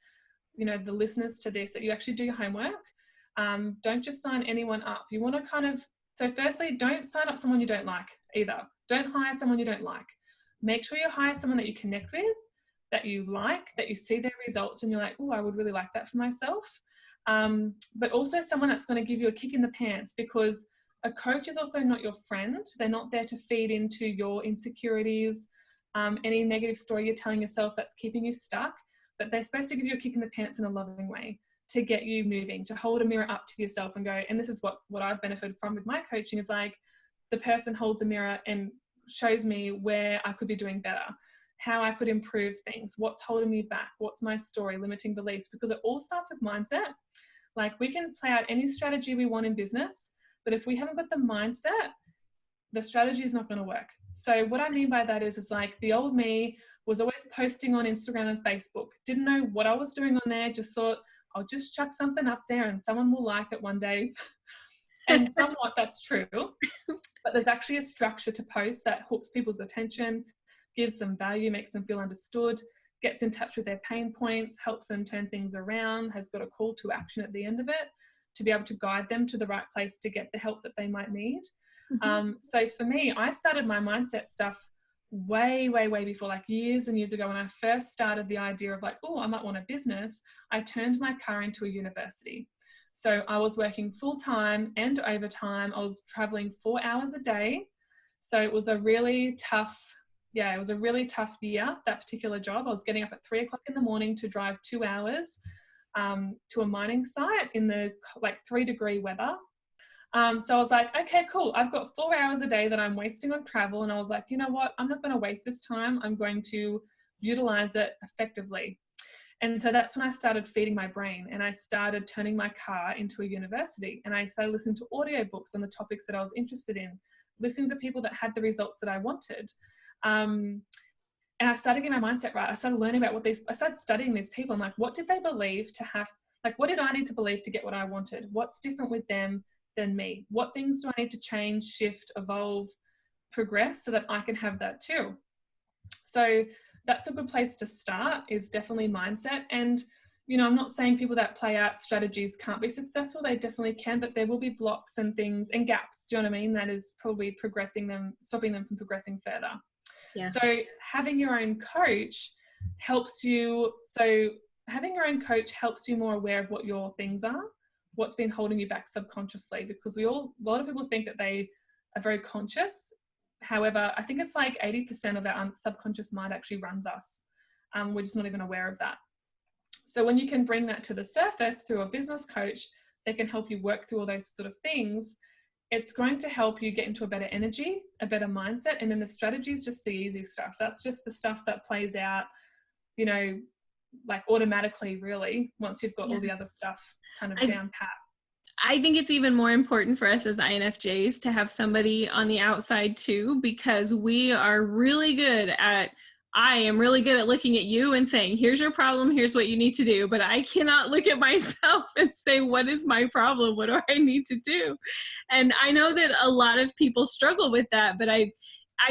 you know, the listeners to this, that you actually do your homework. Don't just sign anyone up. You want to so firstly, don't sign up someone you don't like either. Don't hire someone you don't like. Make sure you hire someone that you connect with, that you like, that you see their results and you're like, oh, I would really like that for myself. But also someone that's going to give you a kick in the pants, because a coach is also not your friend. They're not there to feed into your insecurities, any negative story you're telling yourself that's keeping you stuck, but they're supposed to give you a kick in the pants in a loving way, to get you moving, to hold a mirror up to yourself and go, and this is what I've benefited from with my coaching, is like the person holds a mirror and shows me where I could be doing better, how I could improve things, what's holding me back, what's my story, limiting beliefs, because it all starts with mindset. Like, we can play out any strategy we want in business, but if we haven't got the mindset, the strategy is not going to work. So what I mean by that is like the old me was always posting on Instagram and Facebook, didn't know what I was doing on there, just thought, I'll just chuck something up there and someone will like it one day. And somewhat that's true, but there's actually a structure to post that hooks people's attention, gives them value, makes them feel understood, gets in touch with their pain points, helps them turn things around, has got a call to action at the end of it to be able to guide them to the right place to get the help that they might need. So for me, I started my mindset stuff way before, like years and years ago, when I first started the idea of like, oh, I might want a business. I turned my car into a university. So I was working full-time and overtime. I was traveling 4 hours a day. So it was a really tough year, that particular job. I was getting up at 3 o'clock in the morning to drive 2 hours to a mining site in the like 3-degree weather. So I was like, okay, cool. I've got 4 hours a day that I'm wasting on travel. And I was like, you know what? I'm not going to waste this time. I'm going to utilize it effectively. And so that's when I started feeding my brain, and I started turning my car into a university. And I started listening to audiobooks on the topics that I was interested in, listening to people that had the results that I wanted. And I started getting my mindset right. I started learning about I started studying these people. I'm like, what did they believe to have? Like, what did I need to believe to get what I wanted? What's different with them than me? What things do I need to change, shift, evolve, progress so that I can have that too? So that's a good place to start, is definitely mindset. And, you know, I'm not saying people that play out strategies can't be successful. They definitely can, but there will be blocks and things and gaps. Do you know what I mean? That is probably stopping them from progressing further. Yeah. So having your own coach helps you. So having your own coach helps you more aware of what your things are, what's been holding you back subconsciously, because a lot of people think that they are very conscious. However, I think it's like 80% of our subconscious mind actually runs us. We're just not even aware of that. So when you can bring that to the surface through a business coach, they can help you work through all those sort of things. It's going to help you get into a better energy, a better mindset. And then the strategy is just the easy stuff. That's just the stuff that plays out, you know, like automatically, really, once you've got all the other stuff kind of down pat. I think it's even more important for us as INFJs to have somebody on the outside too, because we are really good at, I am really good at looking at you and saying, here's your problem, here's what you need to do. But I cannot look at myself and say, what is my problem? What do I need to do? And I know that a lot of people struggle with that, but I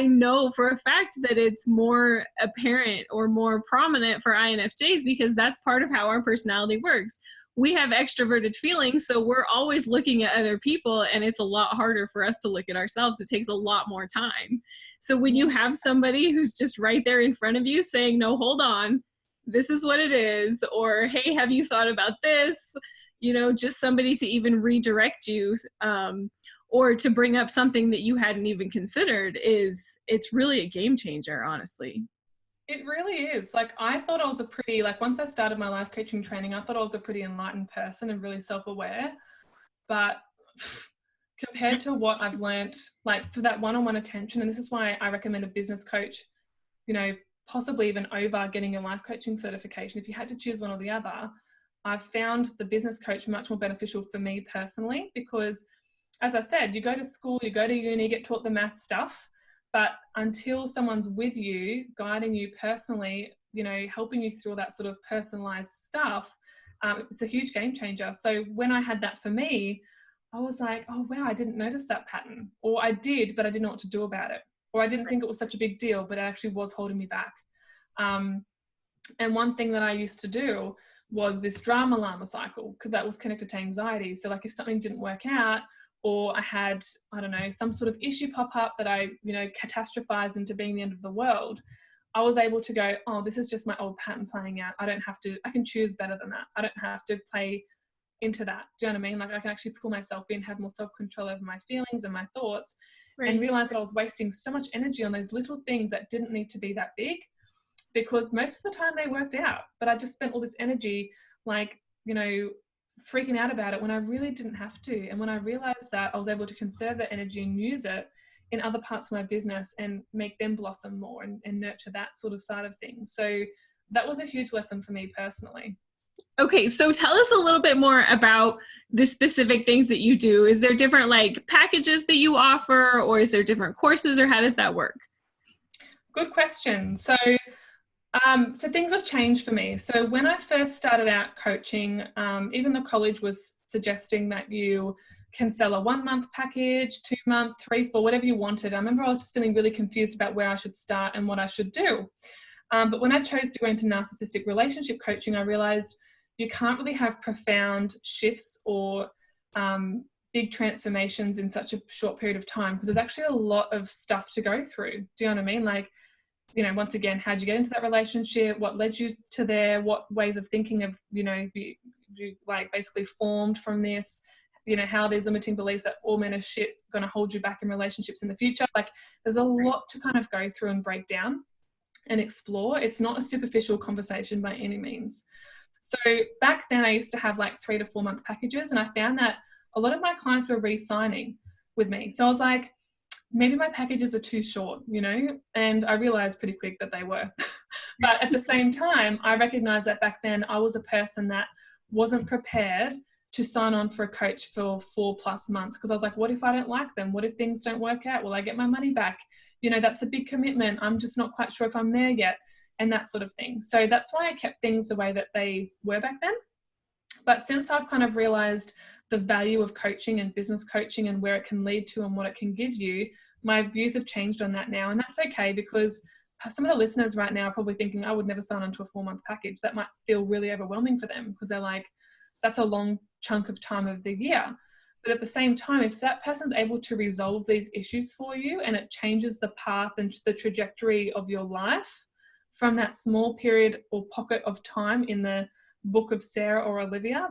know for a fact that it's more apparent or more prominent for INFJs, because that's part of how our personality works. We have extroverted feelings, so we're always looking at other people, and it's a lot harder for us to look at ourselves. It takes a lot more time. So when you have somebody who's just right there in front of you saying, no, hold on, this is what it is, or hey, have you thought about this? You know, just somebody to even redirect you, or to bring up something that you hadn't even considered, it's really a game changer, honestly. It really is. Like, I thought I was once I started my life coaching training, I thought I was a pretty enlightened person and really self-aware. But compared to what I've learned, like for that one-on-one attention, and this is why I recommend a business coach, you know, possibly even over getting a life coaching certification. If you had to choose one or the other, I've found the business coach much more beneficial for me personally, because as I said, you go to school, you go to uni, get taught the math stuff, but until someone's with you, guiding you personally, you know, helping you through all that sort of personalized stuff, it's a huge game changer. So when I had that for me, I was like, oh, wow, I didn't notice that pattern. Or I did, but I didn't know what to do about it. Or I didn't think it was such a big deal, but it actually was holding me back. And one thing that I used to do was this drama llama cycle, because that was connected to anxiety. So like if something didn't work out, or I had, I don't know, some sort of issue pop up that I, you know, catastrophized into being the end of the world, I was able to go, oh, this is just my old pattern playing out. I don't have to, I can choose better than that. I don't have to play into that. Do you know what I mean? Like I can actually pull myself in, have more self-control over my feelings and my thoughts, and realize that I was wasting so much energy on those little things that didn't need to be that big, because most of the time they worked out, but I just spent all this energy, like, you know, freaking out about it when I really didn't have to. And when I realized that, I was able to conserve that energy and use it in other parts of my business and make them blossom more and nurture that sort of side of things. So that was a huge lesson for me personally. Okay, so tell us a little bit more about the specific things that you do. Is there different like packages that you offer, or is there different courses, or how does that work? Good question. So things have changed for me. So when I first started out coaching, even the college was suggesting that you can sell a 1 month package, 2 month, 3, 4, whatever you wanted. I remember I was just feeling really confused about where I should start and what I should do. But when I chose to go into narcissistic relationship coaching, I realized you can't really have profound shifts or big transformations in such a short period of time, because there's actually a lot of stuff to go through. Do you know what I mean? Like, you know, once again, how'd you get into that relationship? What led you to there? What ways of thinking have, you know, you like basically formed from this? You know, how these limiting beliefs that all men are shit going to hold you back in relationships in the future. Like there's a lot to kind of go through and break down and explore. It's not a superficial conversation by any means. So back then I used to have like 3 to 4 month packages, and I found that a lot of my clients were re-signing with me. So I was like, maybe my packages are too short, you know, and I realized pretty quick that they were. But at the same time, I recognized that back then I was a person that wasn't prepared to sign on for a coach for 4+ months, because I was like, what if I don't like them? What if things don't work out? Will I get my money back? You know, that's a big commitment. I'm just not quite sure if I'm there yet, and that sort of thing. So that's why I kept things the way that they were back then. But since I've kind of realized the value of coaching and business coaching and where it can lead to and what it can give you, my views have changed on that now. And that's okay, because some of the listeners right now are probably thinking, I would never sign on to a 4-month package. That might feel really overwhelming for them, because they're like, that's a long chunk of time of the year. But at the same time, if that person's able to resolve these issues for you and it changes the path and the trajectory of your life from that small period or pocket of time in the book of Sarah or Olivia,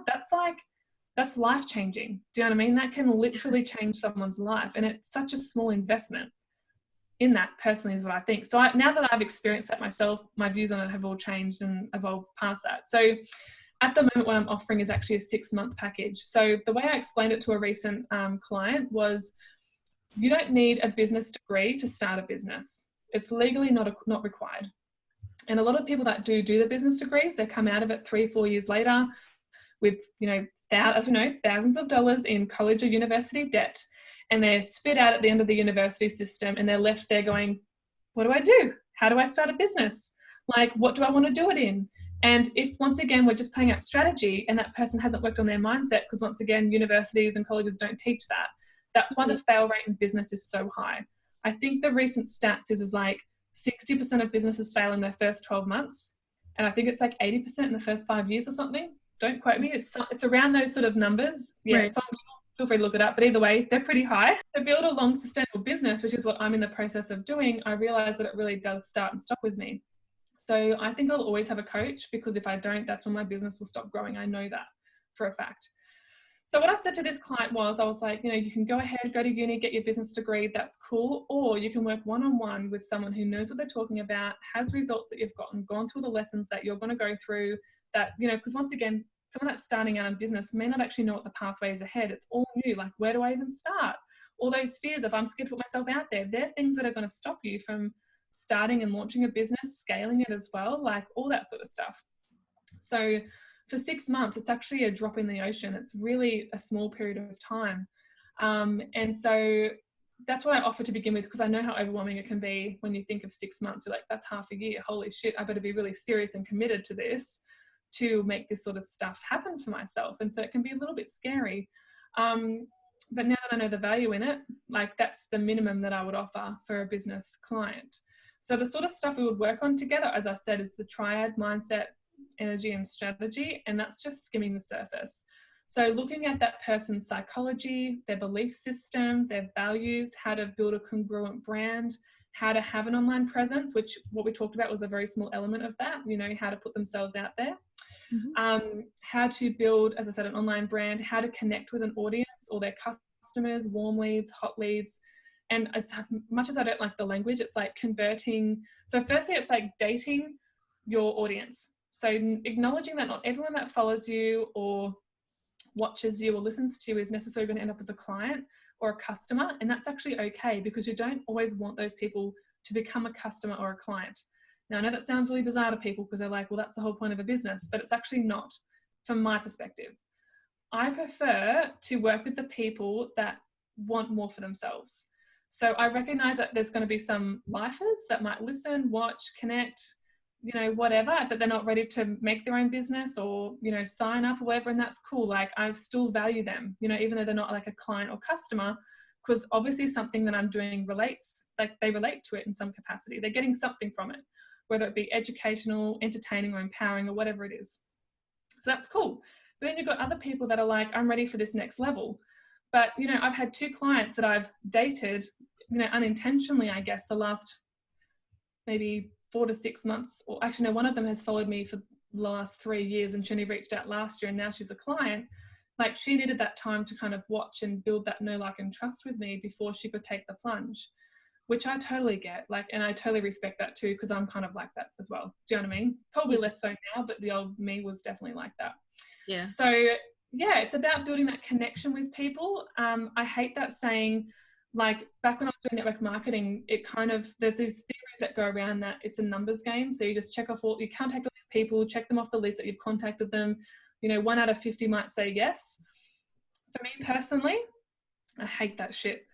that's life-changing. Do you know what I mean? That can literally change someone's life. And it's such a small investment in that, personally, is what I think. So now that I've experienced that myself, my views on it have all changed and evolved past that. So at the moment, what I'm offering is actually a 6-month package. So the way I explained it to a recent client was, you don't need a business degree to start a business. It's legally not required. And a lot of people that do the business degrees, they come out of it 3-4 years later with, you know, as we know, thousands of dollars in college or university debt. And they're spit out at the end of the university system, and they're left there going, what do I do? How do I start a business? Like, what do I want to do it in? And if, once again, we're just playing out strategy and that person hasn't worked on their mindset, because once again, universities and colleges don't teach that. That's why the fail rate in business is so high. I think the recent stats is like 60% of businesses fail in their first 12 months. And I think it's like 80% in the first 5 years or something. Don't quote me. It's around those sort of numbers. Yeah, It's on Google. Feel free to look it up. But either way, they're pretty high. To build a long, sustainable business, which is what I'm in the process of doing, I realize that it really does start and stop with me. So I think I'll always have a coach, because if I don't, that's when my business will stop growing. I know that for a fact. So what I said to this client was, I was like, you know, you can go ahead, go to uni, get your business degree. That's cool. Or you can work one-on-one with someone who knows what they're talking about, has results that you've gone through the lessons that you're going to go through, that, you know, because once again, someone that's starting out in business may not actually know what the pathway is ahead. It's all new. Like, where do I even start? All those fears of, I'm scared to put myself out there. They're things that are going to stop you from starting and launching a business, scaling it as well, like all that sort of stuff. So for 6 months, it's actually a drop in the ocean. It's really a small period of time. And so that's what I offer to begin with, because I know how overwhelming it can be when you think of 6 months. You're like, that's half a year. Holy shit, I better be really serious and committed to this to make this sort of stuff happen for myself. And so it can be a little bit scary. But now that I know the value in it, like that's the minimum that I would offer for a business client. So the sort of stuff we would work on together, as I said, is the triad: mindset, energy, and strategy. And that's just skimming the surface. So looking at that person's psychology, their belief system, their values, how to build a congruent brand, how to have an online presence, which what we talked about was a very small element of that, you know, how to put themselves out there. How to build, as I said, an online brand, how to connect with an audience or their customers, warm leads, hot leads. And as much as I don't like the language, it's like converting. So firstly, it's like dating your audience. So acknowledging that not everyone that follows you or watches you or listens to you is necessarily going to end up as a client or a customer. And that's actually okay, because you don't always want those people to become a customer or a client. Now, I know that sounds really bizarre to people because they're like, well, that's the whole point of a business, but it's actually not from my perspective. I prefer to work with the people that want more for themselves. So I recognize that there's going to be some lifers that might listen, watch, connect, you know, whatever, but they're not ready to make their own business or, you know, sign up or whatever. And that's cool. Like, I still value them, you know, even though they're not like a client or customer, because obviously something that I'm doing relates, like they relate to it in some capacity. They're getting something from it, whether it be educational, entertaining, or empowering, or whatever it is. So that's cool. But then you've got other people that are like, I'm ready for this next level. But, you know, I've had 2 clients that I've dated, you know, unintentionally, I guess, the last maybe 4 to 6 months, or actually no, one of them has followed me for the last 3 years, and she only reached out last year and now she's a client. Like, she needed that time to kind of watch and build that know, like, and trust with me before she could take the plunge, which I totally get, like, and I totally respect that too, because I'm kind of like that as well. Do you know what I mean? Probably less so now, but the old me was definitely like that. Yeah. So yeah, it's about building that connection with people. I hate that saying, like, back when I was doing network marketing, it kind of, there's these theories that go around that it's a numbers game. So you just check off all, you contact all these people, check them off the list that you've contacted them. You know, 1 out of 50 might say yes. For me personally, I hate that shit,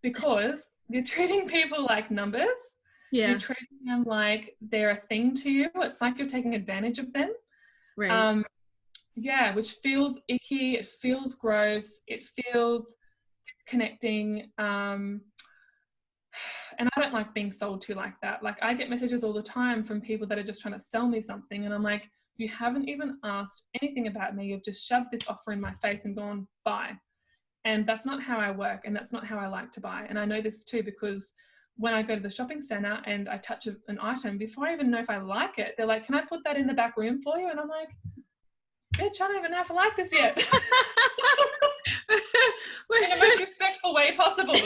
because you're treating people like numbers. Yeah. You're treating them like they're a thing to you. It's like you're taking advantage of them. Right. Yeah, which feels icky. It feels gross. It feels disconnecting. And I don't like being sold to like that. Like, I get messages all the time from people that are just trying to sell me something. And I'm like, you haven't even asked anything about me. You've just shoved this offer in my face and gone, bye. And that's not how I work. And that's not how I like to buy. And I know this too, because when I go to the shopping center and I touch an item, before I even know if I like it, they're like, can I put that in the back room for you? And I'm like, bitch, I don't even know if I like this yet. In the most respectful way possible.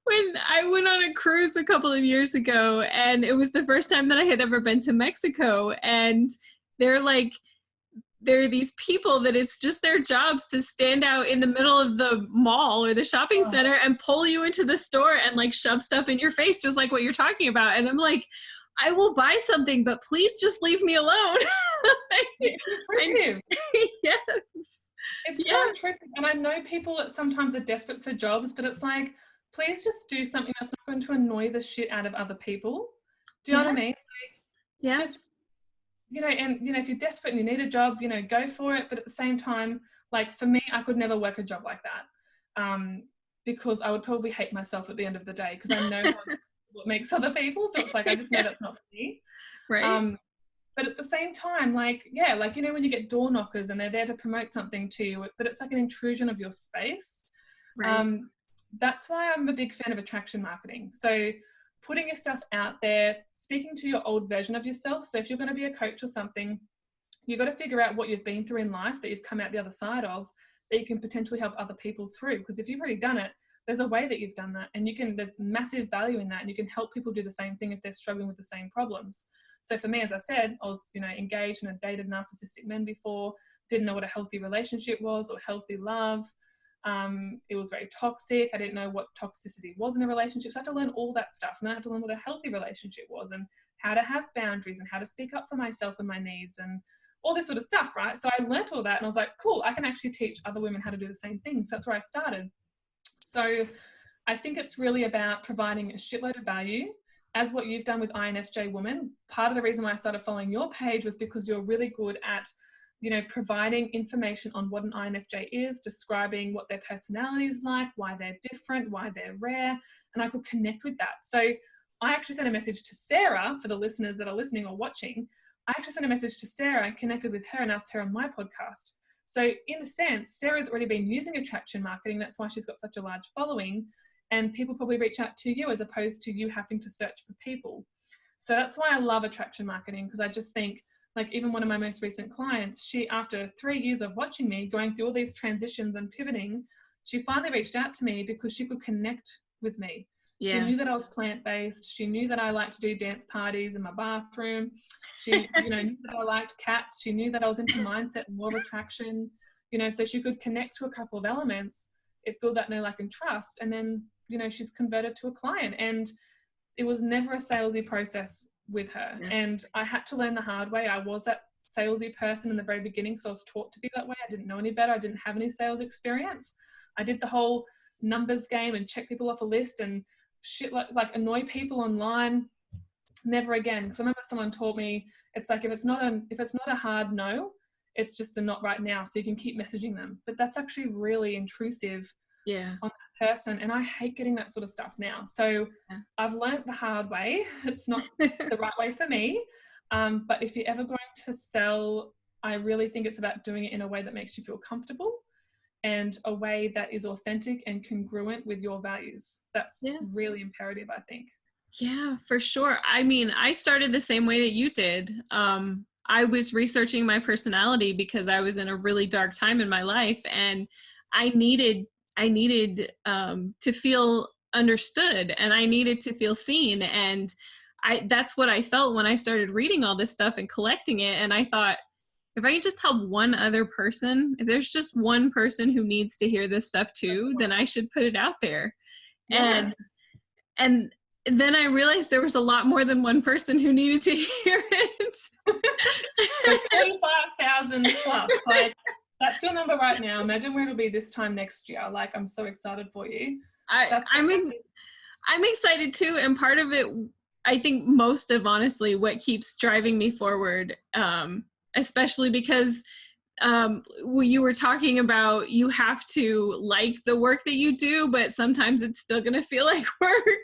When I went on a cruise a couple of years ago, and it was the first time that I had ever been to Mexico, and there are these people that it's just their jobs to stand out in the middle of the mall or the shopping center and pull you into the store and like shove stuff in your face, just like what you're talking about. And I'm like, I will buy something, but please just leave me alone. It's intrusive. Yes. It's so intrusive. And I know people that sometimes are desperate for jobs, but it's like, please just do something that's not going to annoy the shit out of other people. Do you know what I mean? Like, just, you know, and, you know, if you're desperate and you need a job, you know, go for it. But at the same time, like, for me, I could never work a job like that, because I would probably hate myself at the end of the day, because I know what makes other people. So it's like, I just know that's not for me. Right. But at the same time, like, yeah, like, you know, when you get door knockers and they're there to promote something to you, but it's like an intrusion of your space. Right. That's why I'm a big fan of attraction marketing. So putting your stuff out there, speaking to your old version of yourself. So if you're going to be a coach or something, you've got to figure out what you've been through in life that you've come out the other side of, that you can potentially help other people through. Because if you've already done it, there's a way that you've done that, and there's massive value in that, and you can help people do the same thing if they're struggling with the same problems. So for me, as I said, I was, you know, engaged and had dated narcissistic men before, didn't know what a healthy relationship was or healthy love. It was very toxic. I didn't know what toxicity was in a relationship. So I had to learn all that stuff. And then I had to learn what a healthy relationship was and how to have boundaries and how to speak up for myself and my needs and all this sort of stuff, right? So I learned all that and I was like, cool, I can actually teach other women how to do the same thing. So that's where I started. So I think it's really about providing a shitload of value, as what you've done with INFJ Woman. Part of the reason why I started following your page was because you're really good at, providing information on what an INFJ is, describing what their personality is like, why they're different, why they're rare, and I could connect with that. So I actually sent a message to Sarah, for the listeners that are listening or watching. I actually sent a message to Sarah and connected with her and asked her on my podcast. So in a sense, Sarah's already been using attraction marketing. That's why she's got such a large following. And people probably reach out to you as opposed to you having to search for people. So that's why I love attraction marketing, because I just think, like, even one of my most recent clients, she, after 3 years of watching me, going through all these transitions and pivoting, she finally reached out to me because she could connect with me. Yeah. She knew that I was plant-based. She knew that I liked to do dance parties in my bathroom. She knew that I liked cats. She knew that I was into mindset and law of attraction, so she could connect to a couple of elements. It built that know, like, and trust. And then, she's converted to a client. And it was never a salesy process with her. Yeah. And I had to learn the hard way. I was that salesy person in the very beginning because I was taught to be that way. I didn't know any better. I didn't have any sales experience. I did the whole numbers game and check people off a list and shit, like annoy people online. Never again. Because I remember someone taught me, it's like, if it's not a hard no, it's just a not right now. So you can keep messaging them. But that's actually really intrusive on that person. And I hate getting that sort of stuff now. So I've learned the hard way. It's not the right way for me. But if you're ever going to sell, I really think it's about doing it in a way that makes you feel comfortable and a way that is authentic and congruent with your values. That's really imperative, I think. Yeah, for sure. I mean, I started the same way that you did. I was researching my personality because I was in a really dark time in my life, and I needed to feel understood, and I needed to feel seen. And that's what I felt when I started reading all this stuff and collecting it. And I thought, if I can just help one other person, if there's just one person who needs to hear this stuff too, then I should put it out there. Yeah. And then I realized there was a lot more than one person who needed to hear it. 35,000 plus. Like, that's your number right now. Imagine where it'll be this time next year. Like, I'm so excited for you. I'm excited too. And part of it, I think most of, honestly, what keeps driving me forward, especially because you were talking about, you have to like the work that you do, but sometimes it's still going to feel like work.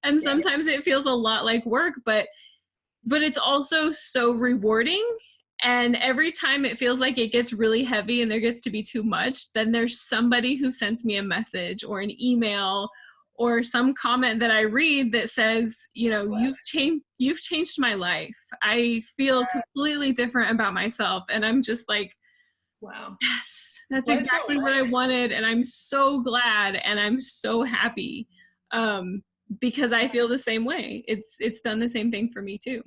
And sometimes it feels a lot like work, but it's also so rewarding. And every time it feels like it gets really heavy and there gets to be too much, then there's somebody who sends me a message or an email or some comment that I read that says, you've changed my life. I feel completely different about myself. And I'm just like, wow, yes, that's exactly what I wanted. And I'm so glad. And I'm so happy because I feel the same way. It's done the same thing for me too.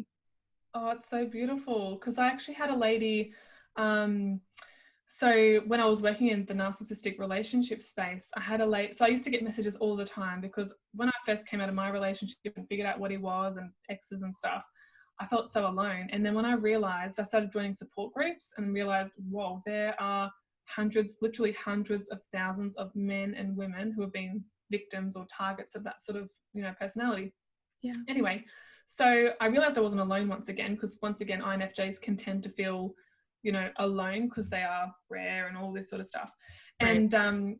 Oh, it's so beautiful. Because I actually had a lady, so when I was working in the narcissistic relationship space, so I used to get messages all the time, because when I first came out of my relationship and figured out what he was and exes and stuff, I felt so alone. And then when I realized, I started joining support groups and realized, whoa, there are literally hundreds of thousands of men and women who have been victims or targets of that sort of, personality. Yeah. Anyway, so I realized I wasn't alone once again, because once again, INFJs can tend to feel, alone because they are rare and all this sort of stuff. Right. And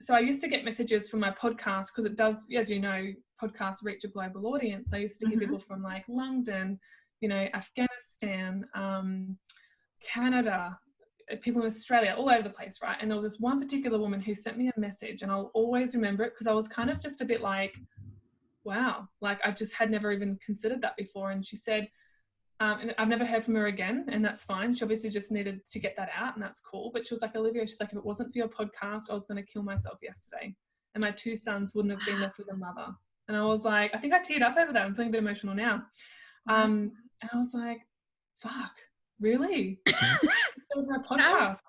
so I used to get messages from my podcast, because it does, as you know, podcasts reach a global audience. I used to hear people from like London, Afghanistan, Canada, people in Australia, all over the place, right? And there was this one particular woman who sent me a message, and I'll always remember it because I was kind of just a bit like, wow, like I just had never even considered that before. And she said, and I've never heard from her again, and that's fine. She obviously just needed to get that out, and that's cool. But she was like, Olivia, she's like, if it wasn't for your podcast, I was going to kill myself yesterday, and my 2 sons wouldn't have been left with a mother. And I was like, I think I teared up over that. I'm feeling a bit emotional now. And I was like, fuck, really? It's over a podcast.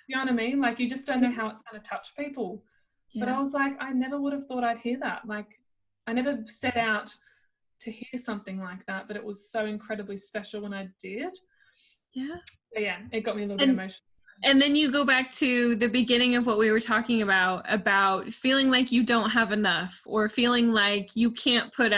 You know what I mean? Like, you just don't know how it's going to touch people. But I was like, I never would have thought I'd hear that. Like, I never set out to hear something like that, but it was so incredibly special when I did. Yeah. But yeah, it got me a little bit emotional. And then you go back to the beginning of what we were talking about feeling like you don't have enough, or feeling like you can't put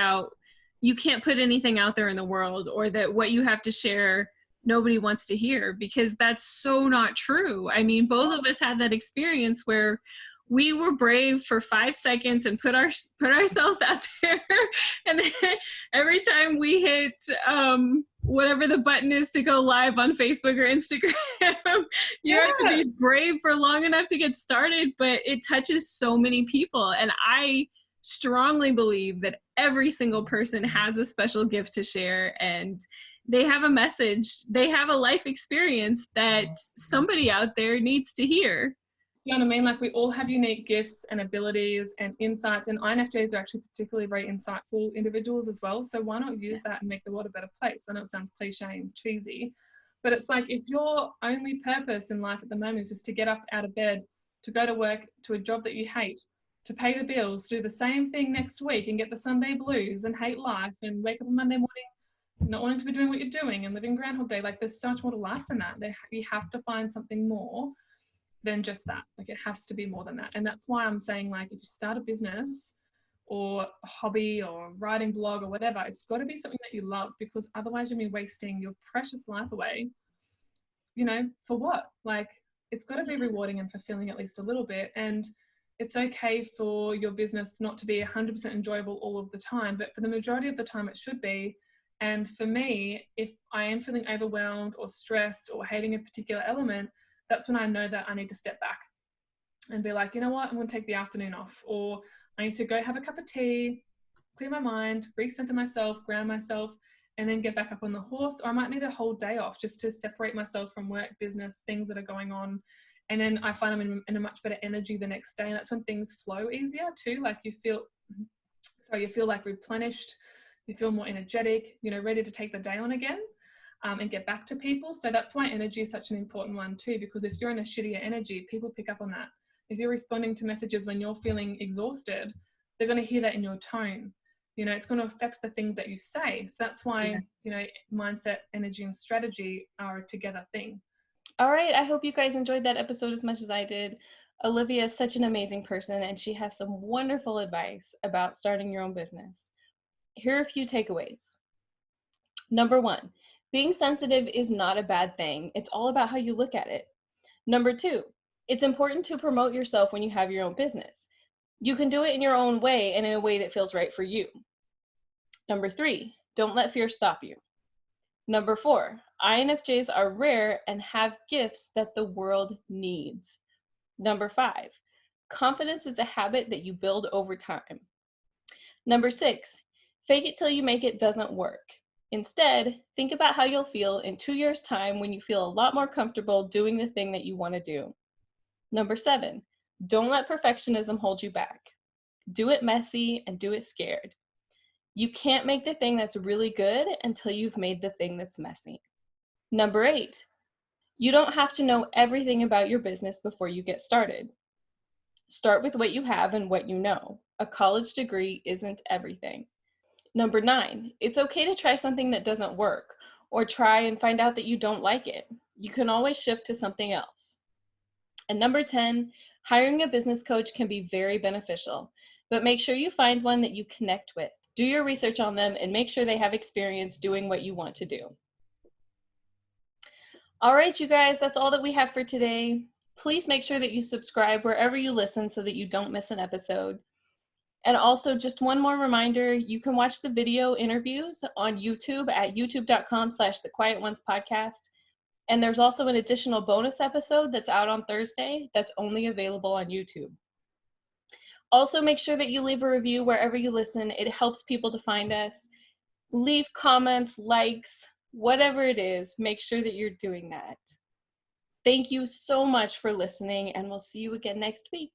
anything out there in the world, or that what you have to share nobody wants to hear, because that's so not true. I mean, both of us had that experience where we were brave for 5 seconds and put ourselves out there. And then every time we hit whatever the button is to go live on Facebook or Instagram, you have to be brave for long enough to get started, but it touches so many people. And I strongly believe that every single person has a special gift to share, and they have a message, they have a life experience that somebody out there needs to hear. You know what I mean? Like, we all have unique gifts and abilities and insights, and INFJs are actually particularly very insightful individuals as well. So why not use that and make the world a better place? I know it sounds cliche and cheesy, but it's like, if your only purpose in life at the moment is just to get up out of bed, to go to work, to a job that you hate, to pay the bills, do the same thing next week and get the Sunday blues and hate life and wake up on Monday morning not wanting to be doing what you're doing and living Groundhog Day, like, there's so much more to life than that. You have to find something more than just that. Like, it has to be more than that. And that's why I'm saying, like, if you start a business or a hobby or writing blog or whatever, it's got to be something that you love, because otherwise you'll be wasting your precious life away, you know, for what? Like, it's got to be rewarding and fulfilling at least a little bit. And it's okay for your business not to be 100% enjoyable all of the time, but for the majority of the time it should be. And for me, if I am feeling overwhelmed or stressed or hating a particular element, that's when I know that I need to step back and be like, you know what, I'm going to take the afternoon off, or I need to go have a cup of tea, clear my mind, recenter myself, ground myself, and then get back up on the horse. Or I might need a whole day off just to separate myself from work, business, things that are going on. And then I find I'm in a much better energy the next day. And that's when things flow easier too. Like, you feel like replenished, you feel more energetic, you know, ready to take the day on again. And get back to people. So that's why energy is such an important one too, because if you're in a shittier energy, people pick up on that. If you're responding to messages when you're feeling exhausted, they're going to hear that in your tone. You know, it's going to affect the things that you say. So that's why, you know, mindset, energy, and strategy are a together thing. All right. I hope you guys enjoyed that episode as much as I did. Olivia is such an amazing person, and she has some wonderful advice about starting your own business. Here are a few takeaways. Number 1, being sensitive is not a bad thing. It's all about how you look at it. Number 2, it's important to promote yourself when you have your own business. You can do it in your own way and in a way that feels right for you. Number 3, don't let fear stop you. Number 4, INFJs are rare and have gifts that the world needs. Number 5, confidence is a habit that you build over time. Number 6, fake it till you make it doesn't work. Instead, think about how you'll feel in 2 years' time when you feel a lot more comfortable doing the thing that you want to do. Number 7, don't let perfectionism hold you back. Do it messy and do it scared. You can't make the thing that's really good until you've made the thing that's messy. Number 8, you don't have to know everything about your business before you get started. Start with what you have and what you know. A college degree isn't everything. Number 9, it's okay to try something that doesn't work, or try and find out that you don't like it. You can always shift to something else. And number 10, hiring a business coach can be very beneficial, but make sure you find one that you connect with. Do your research on them and make sure they have experience doing what you want to do. All right, you guys, that's all that we have for today. Please make sure that you subscribe wherever you listen so that you don't miss an episode. And also, just one more reminder, you can watch the video interviews on YouTube at youtube.com/thequietonspodcast. And there's also an additional bonus episode that's out on Thursday that's only available on YouTube. Also, make sure that you leave a review wherever you listen. It helps people to find us. Leave comments, likes, whatever it is, make sure that you're doing that. Thank you so much for listening, and we'll see you again next week.